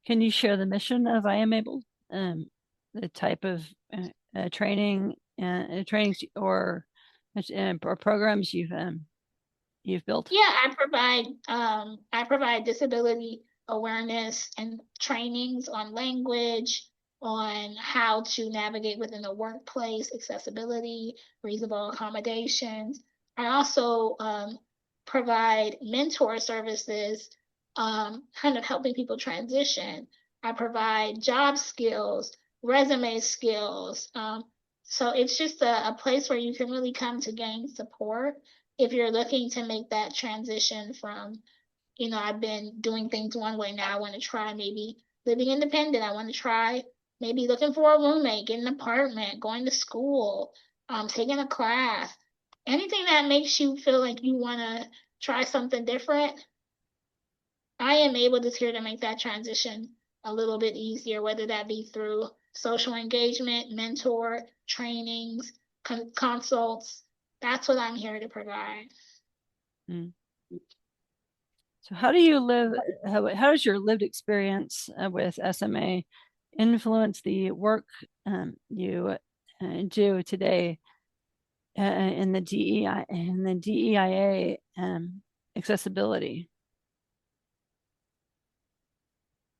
Can you share the mission of I Am Able? The type of training, trainings or programs you've built? Yeah, I provide disability awareness and trainings on language, on how to navigate within the workplace, accessibility, reasonable accommodations. I also provide mentor services, kind of helping people transition. I provide job skills, resume skills. So it's just a place where you can really come to gain support if you're looking to make that transition from, I've been doing things one way, now I want to try maybe living independent. I want to try maybe looking for a roommate, getting an apartment, going to school, taking a class, anything that makes you feel like you want to try something different. I Am Able is here to make that transition a little bit easier, whether that be through social engagement, mentor, trainings, consults. That's what I'm here to provide. So how do you live, how does your lived experience with SMA influence the work you do today in the DEIA accessibility?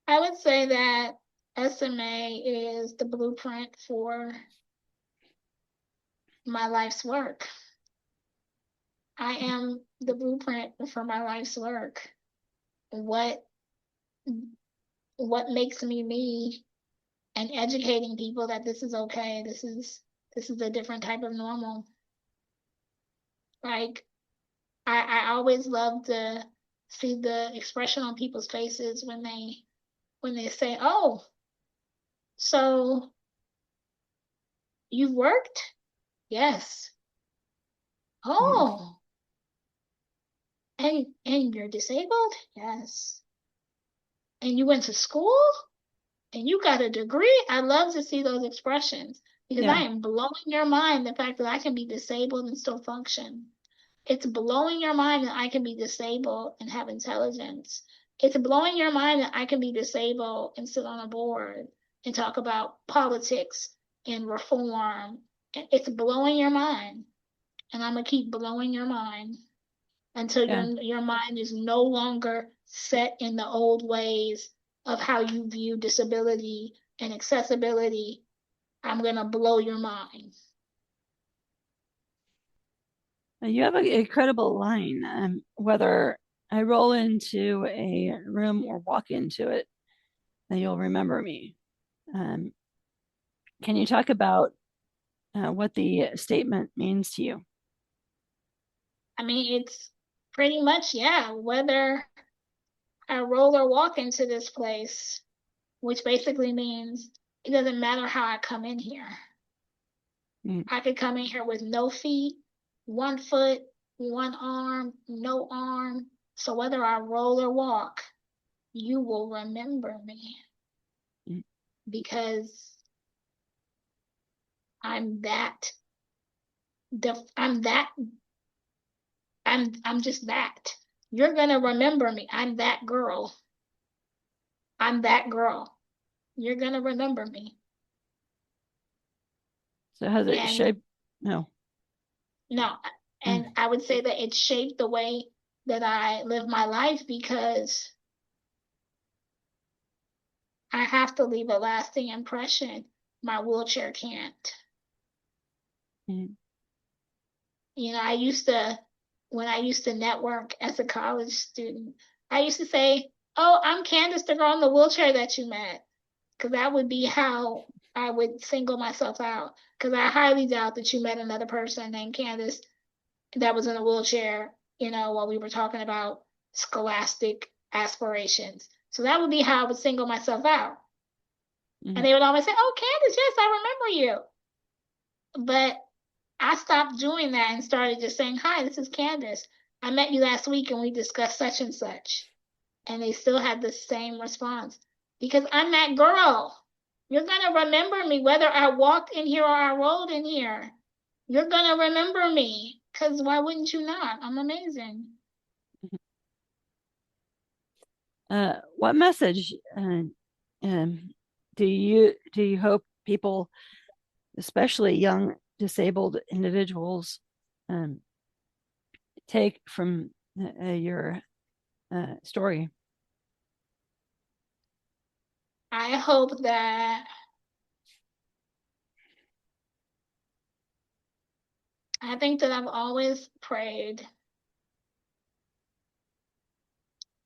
I would say that SMA is the blueprint for my life's work. I am the blueprint for my life's work. What makes me me, and educating people that this is okay. This is a different type of normal. Like, I always love to see the expression on people's faces when they say, "Oh, So you've worked? Yes. Oh, and you're disabled? Yes. And you went to school? And you got a degree? I love to see those expressions because I Yeah. am blowing your mind the fact that I can be disabled and still function. It's blowing your mind that I can be disabled and have intelligence. It's blowing your mind that I can be disabled and sit on a board and talk about politics and reform. It's blowing your mind. And I'm gonna keep blowing your mind until Yeah. your mind is no longer set in the old ways of how you view disability and accessibility. I'm gonna blow your mind. You have an incredible line. Whether I roll into a room or walk into it, then you'll remember me. Um, can you talk about what the statement means to you? I mean, it's pretty much, yeah, whether I roll or walk into this place, which basically means it doesn't matter how I come in here. Mm. I could come in here with no feet, 1 foot, one arm, no arm. So whether I roll or walk, you will remember me Mm. because I'm that I'm that I'm just that. You're gonna remember me. I'm that girl. I'm that girl. You're gonna remember me. So has it And shaped? No. no, Mm. and I would say that it shaped the way that I live my life because I have to leave a lasting impression. My wheelchair can't. Mm. You know, when I used to network as a college student, I used to say, "Oh, I'm Candace, the girl in the wheelchair that you met," because that would be how I would single myself out. Because I highly doubt that you met another person named Candace that was in a wheelchair, while we were talking about scholastic aspirations. So that would be how I would single myself out. And Mm. they would always say, "Oh, Candace, yes, I remember you." But I stopped doing that and started just saying, "Hi, this is Candace. I met you last week and we discussed such and such." And they still had the same response because I'm that girl. You're going to remember me whether I walked in here or I rolled in here. You're going to remember me because why wouldn't you not? I'm amazing. What message um, do you hope people, especially young disabled individuals, um, take from your story? I hope that I think that I've always prayed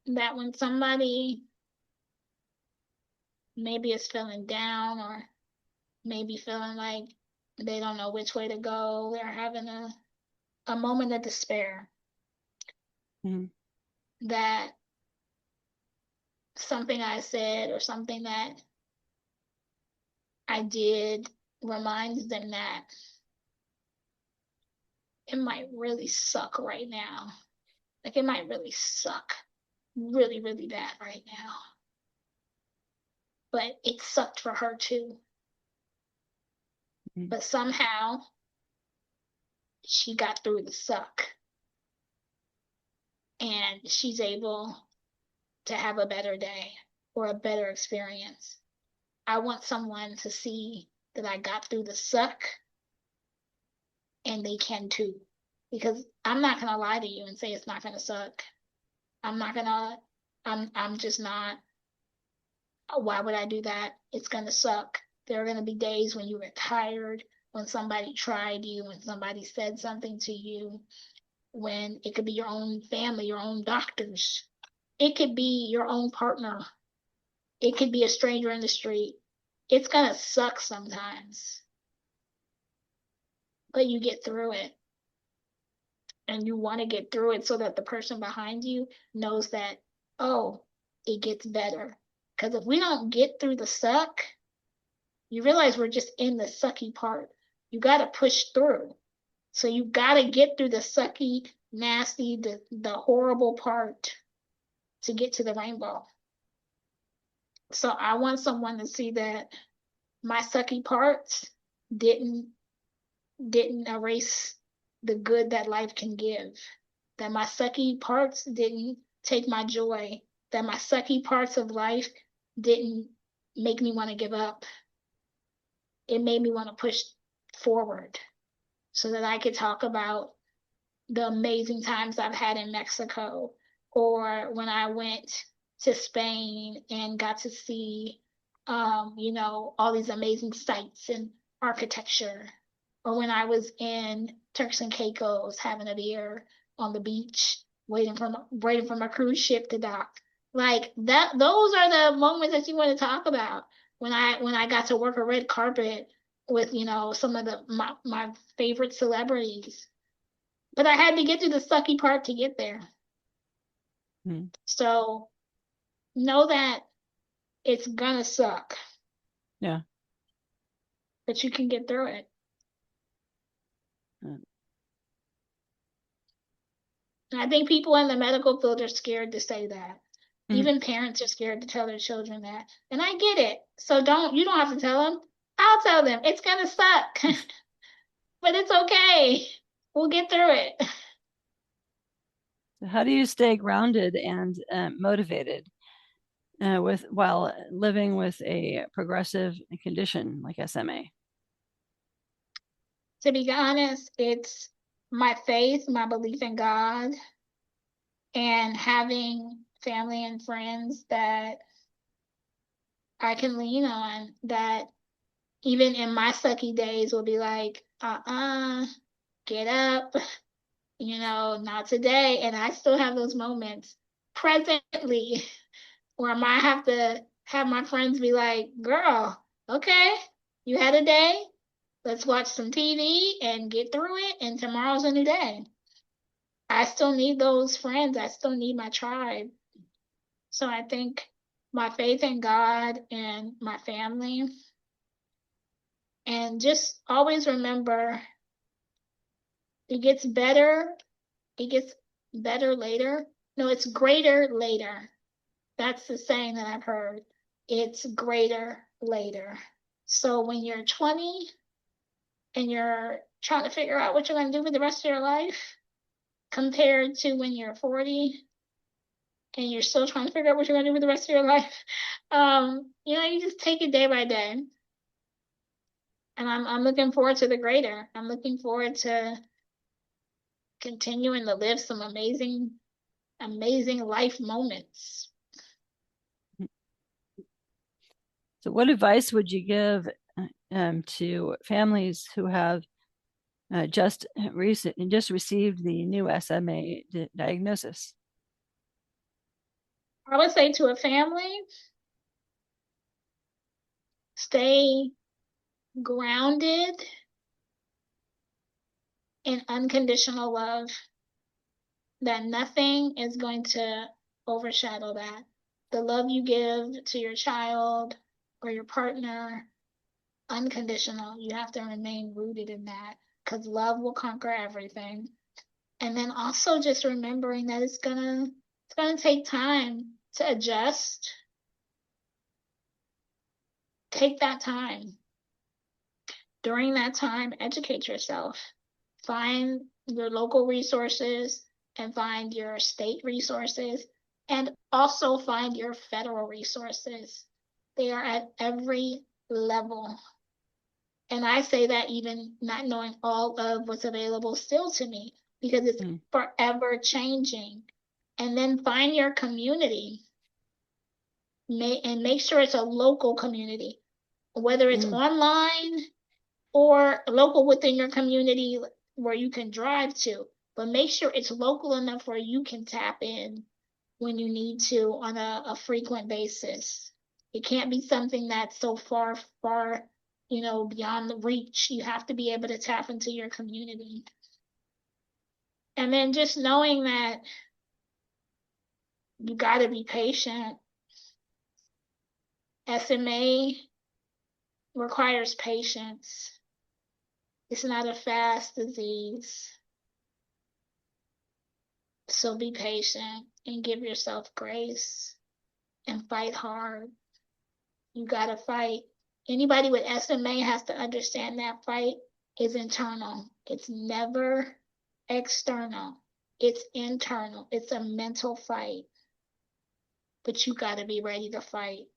that when somebody maybe is feeling down or maybe feeling like they don't know which way to go, they're having a moment of despair, Mm. that something I said or something that I did reminds them that it might really suck right now. Like it might really suck really, really bad right now. But it sucked for her too. Mm. But somehow she got through the suck and she's able to have a better day or a better experience. I want someone to see that I got through the suck and they can too. Because I'm not gonna lie to you and say it's not gonna suck. I'm not gonna I'm just not. Why would I do that? It's gonna suck. There are gonna be days when you were tired, when somebody tried you, when somebody said something to you, when it could be your own family, your own doctors. It could be your own partner. It could be a stranger in the street. It's gonna suck sometimes, but you get through it. And you want to get through it so that the person behind you knows that, oh, it gets better. Because if we don't get through the suck, you realize we're just in the sucky part. You got to push through. So you got to get through the sucky, nasty, the horrible part to get to the rainbow. So I want someone to see that my sucky parts didn't erase the good that life can give. That my sucky parts didn't take my joy. That my sucky parts of life didn't make me want to give up. It made me want to push forward so that I could talk about the amazing times I've had in Mexico, or when I went to Spain and got to see, all these amazing sights and architecture, or when I was in Turks and Caicos having a beer on the beach, waiting for my cruise ship to dock. Like that, those are the moments that you want to talk about. When I got to work a red carpet with, some of my favorite celebrities. But I had to get through the sucky part to get there. Hmm. So know that it's gonna suck. Yeah. But you can get through it. I think people in the medical field are scared to say that. Mm. Even parents are scared to tell their children that. And I get it. So you don't have to tell them. I'll tell them. It's gonna suck. But it's okay. We'll get through it. How do you stay grounded and motivated while living with a progressive condition like SMA? To be honest, it's my faith, my belief in God, and having family and friends that I can lean on, that even in my sucky days will be like, get up, not today. And I still have those moments presently where I might have to have my friends be like, girl, okay, you had a day. Let's watch some TV and get through it. And tomorrow's a new day. I still need those friends. I still need my tribe. So I think my faith in God and my family, and just always remember it gets better. It gets better later. No, it's greater later. That's the saying that I've heard. It's greater later. So when you're 20 and you're trying to figure out what you're going to do for the rest of your life, compared to when you're 40 and you're still trying to figure out what you're going to do for the rest of your life, you just take it day by day. And I'm looking forward to the greater. I'm looking forward to continuing to live some amazing, amazing life moments. So, what advice would you give to families who have just received the new SMA diagnosis? I would say to a family, stay grounded in unconditional love, that nothing is going to overshadow that. The love you give to your child or your partner, unconditional. You have to remain rooted in that, because love will conquer everything. And then also just remembering that it's gonna take time to adjust. Take that time. During that time, educate yourself. Find your local resources and find your state resources, and also find your federal resources. They are at every level. And I say that even not knowing all of what's available still to me, because it's forever changing. And then find your community, and make sure it's a local community, whether it's online or local within your community where you can drive to, but make sure it's local enough where you can tap in when you need to on a frequent basis. It can't be something that's so far, far, beyond the reach. You have to be able to tap into your community. And then just knowing that you got to be patient. SMA requires patience. It's not a fast disease. So be patient and give yourself grace and fight hard. You gotta fight. Anybody with SMA has to understand that fight is internal. It's never external. It's internal. It's a mental fight. But you gotta be ready to fight.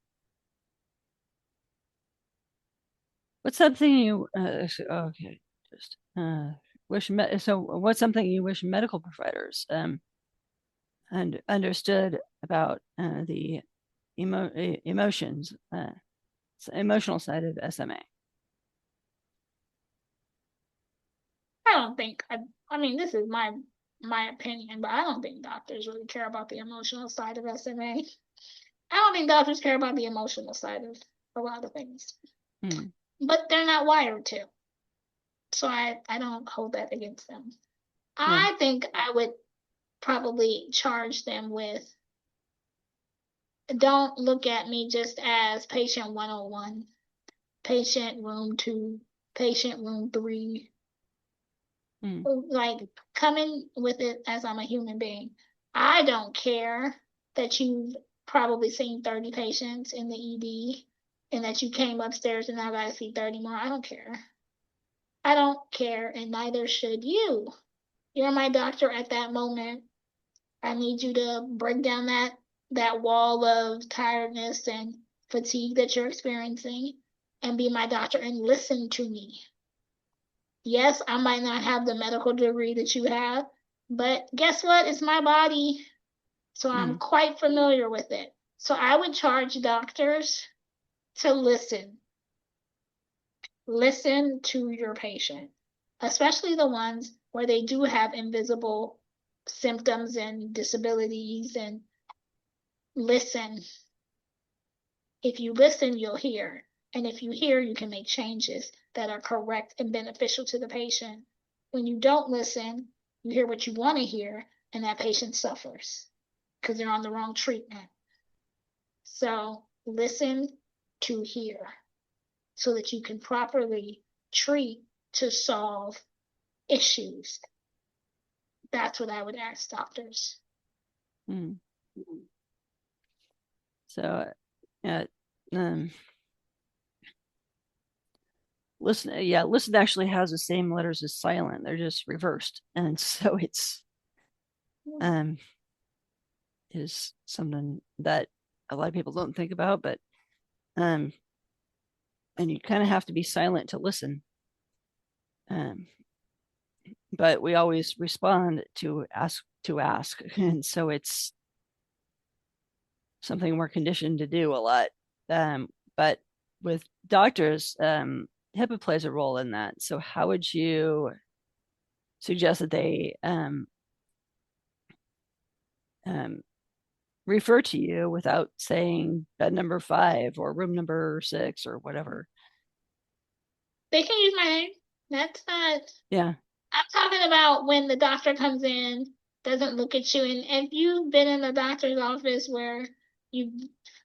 What's something you okay, just so what's something you wish medical providers and understood about the emotions, emotional side of SMA? I don't think I mean this is my opinion, but I don't think doctors really care about the emotional side of SMA. I don't think doctors care about the emotional side of a lot of things. But they're not wired to. So I don't hold that against them. Yeah. I think I would probably charge them with don't look at me just as patient 101, patient room 2, patient room 3. Like coming with it as I'm a human being. I don't care that you've probably seen 30 patients in the ED and that you came upstairs and now got to see 30 more. I don't care. I don't care, and neither should you. You're my doctor at that moment. I need you to break down that wall of tiredness and fatigue that you're experiencing and be my doctor and listen to me. Yes, I might not have the medical degree that you have, but guess what? It's my body. So I'm quite familiar with it. So I would charge doctors to listen. Listen to your patient, especially the ones where they do have invisible symptoms and disabilities, and listen. If you listen, you'll hear. And if you hear, you can make changes that are correct and beneficial to the patient. When you don't listen, you hear what you want to hear, and that patient suffers because they're on the wrong treatment. So listen to hear so that you can properly treat to solve issues. That's what I would ask doctors. So, listen actually has the same letters as silent. They're just reversed, and so it's is something that a lot of people don't think about, but and you kind of have to be silent to listen. But we always respond to ask, and so it's something we're conditioned to do a lot. But with doctors, HIPAA plays a role in that. So how would you suggest that they refer to you without saying bed number 5 or room number 6 or whatever? They can use my name. That's not. Yeah. I'm talking about when the doctor comes in, doesn't look at you, and if you've been in a doctor's office where you've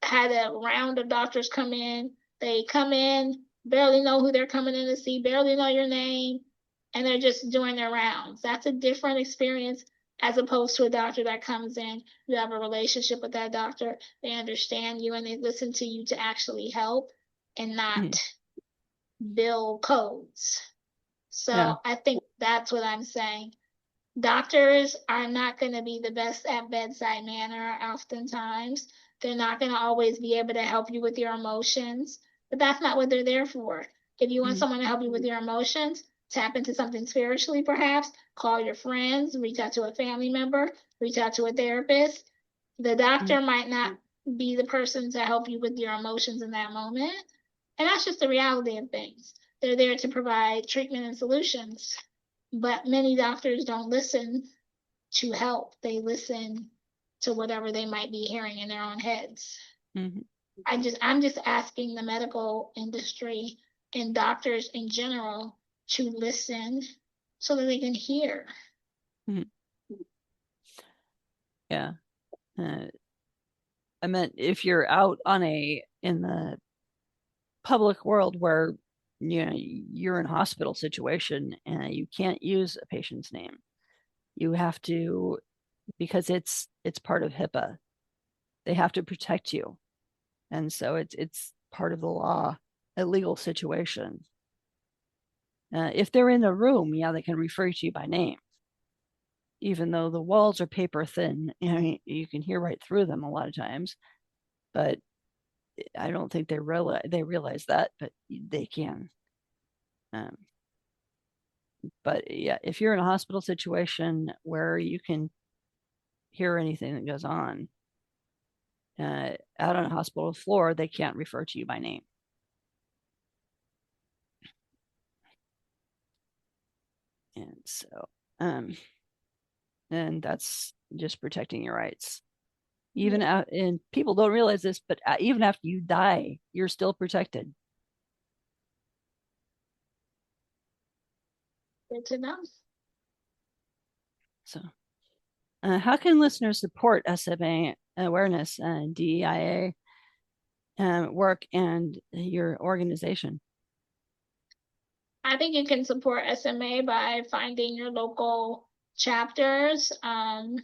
had a round of doctors come in, they come in, barely know who they're coming in to see, barely know your name, and they're just doing their rounds. That's a different experience as opposed to a doctor that comes in. You have a relationship with that doctor. They understand you and they listen to you to actually help and not bill codes. So I think that's what I'm saying. Doctors are not going to be the best at bedside manner oftentimes. They're not going to always be able to help you with your emotions, but that's not what they're there for. If you want someone to help you with your emotions, tap into something spiritually perhaps, call your friends, reach out to a family member, reach out to a therapist. The doctor might not be the person to help you with your emotions in that moment. And that's just the reality of things. They're there to provide treatment and solutions. But many doctors don't listen to help. They listen to whatever they might be hearing in their own heads. I'm just asking the medical industry and doctors in general to listen so that they can hear. Yeah. I meant if you're out in the public world where you're in a hospital situation and you can't use a patient's name. You have to, because it's part of HIPAA. They have to protect you, and so it's part of the law, a legal situation. If they're in a room, yeah, they can refer to you by name, even though the walls are paper thin. You can hear right through them a lot of times, but I don't think they realize that, but they can. But yeah, if you're in a hospital situation where you can hear anything that goes on out on a hospital floor, they can't refer to you by name. And so, and that's just protecting your rights. Even out, and people don't realize this, but even after you die, you're still protected. Good to know. So, how can listeners support SMA awareness and DEIA work and your organization? I think you can support SMA by finding your local chapters, and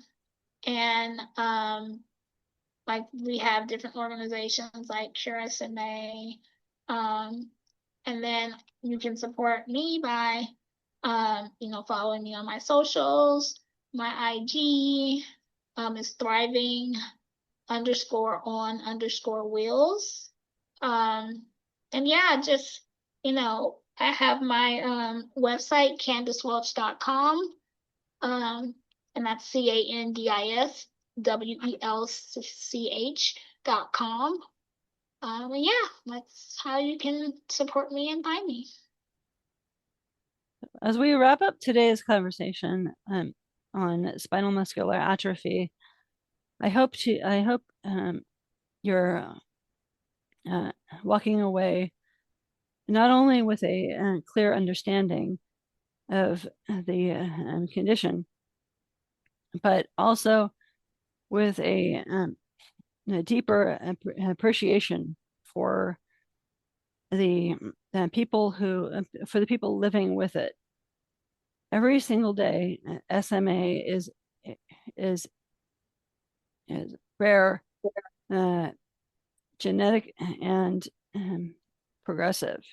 like we have different organizations like Cure SMA, and then you can support me by following me on my socials. My IG is thriving_on_wheels. And yeah, just, I have my website, CandisWelch.com. And that's CandisWelch.com. And yeah, that's how you can support me and find me. As we wrap up today's conversation on spinal muscular atrophy, I hope you're walking away not only with a clear understanding of the condition, but also with a deeper appreciation for the people for the people living with it. Every single day, SMA is rare, genetic, and progressive.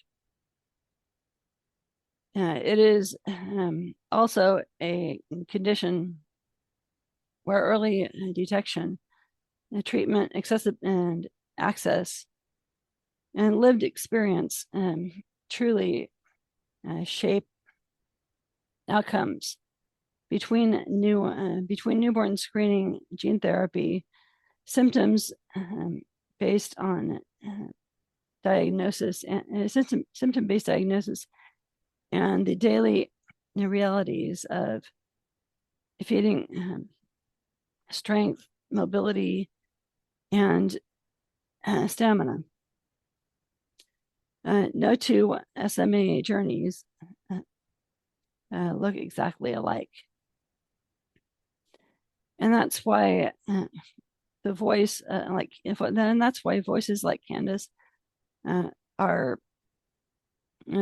It is also a condition where early detection, treatment, accessible, and access, and lived experience truly shape outcomes. Between newborn screening, gene therapy, symptoms based on diagnosis and symptom-based diagnosis, and the daily realities of feeding strength, mobility, and stamina. No two SMA journeys look exactly alike. And that's why the voice, and that's why voices like Candace are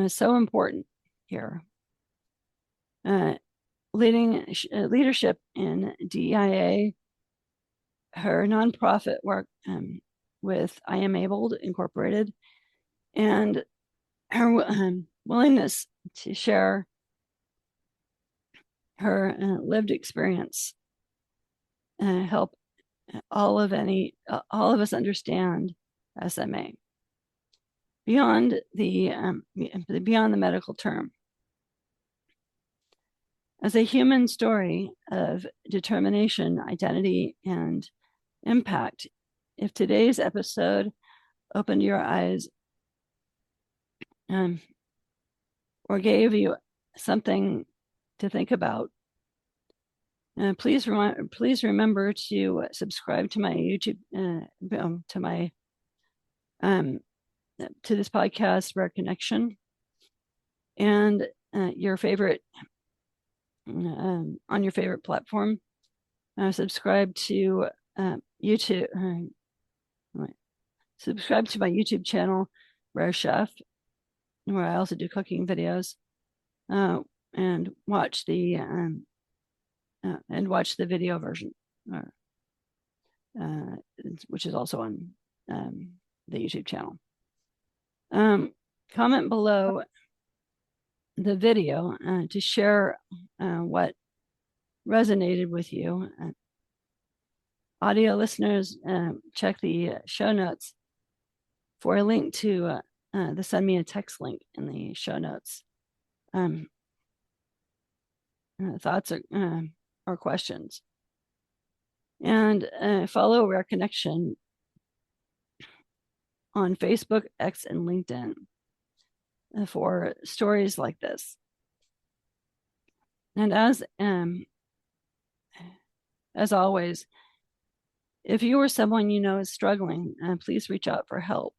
so important here. Leadership in DEIA, her nonprofit work with I Am Abled Incorporated, and her willingness to share her lived experience help all of us understand SMA beyond the medical term, as a human story of determination, identity, and impact. If today's episode opened your eyes or gave you something to think about, please remember to subscribe to my YouTube, to this podcast, Rare Connection, and your favorite on your favorite platform. Subscribe to YouTube. Subscribe to my YouTube channel Rare Chef, where I also do cooking videos, and watch the video version, which is also on the YouTube channel. Comment below the video to share what resonated with you. Audio listeners, check the show notes for a link to the send me a text link in the show notes. Thoughts or questions. And follow Rare Connection on Facebook, X, and LinkedIn for stories like this. And as always, if you or someone you know is struggling, please reach out for help.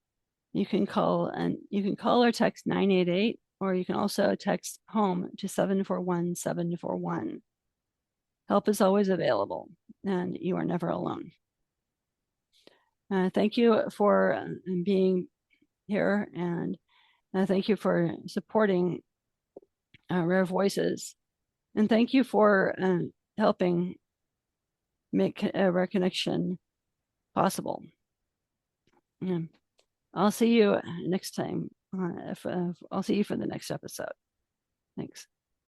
You can call or text 988, or you can also text home to 741-741. Help is always available, and you are never alone. Thank you for being here, and thank you for supporting Rare Voices, and thank you for helping make Rare Connection possible. I'll see you next time. I'll see you for the next episode. Thanks.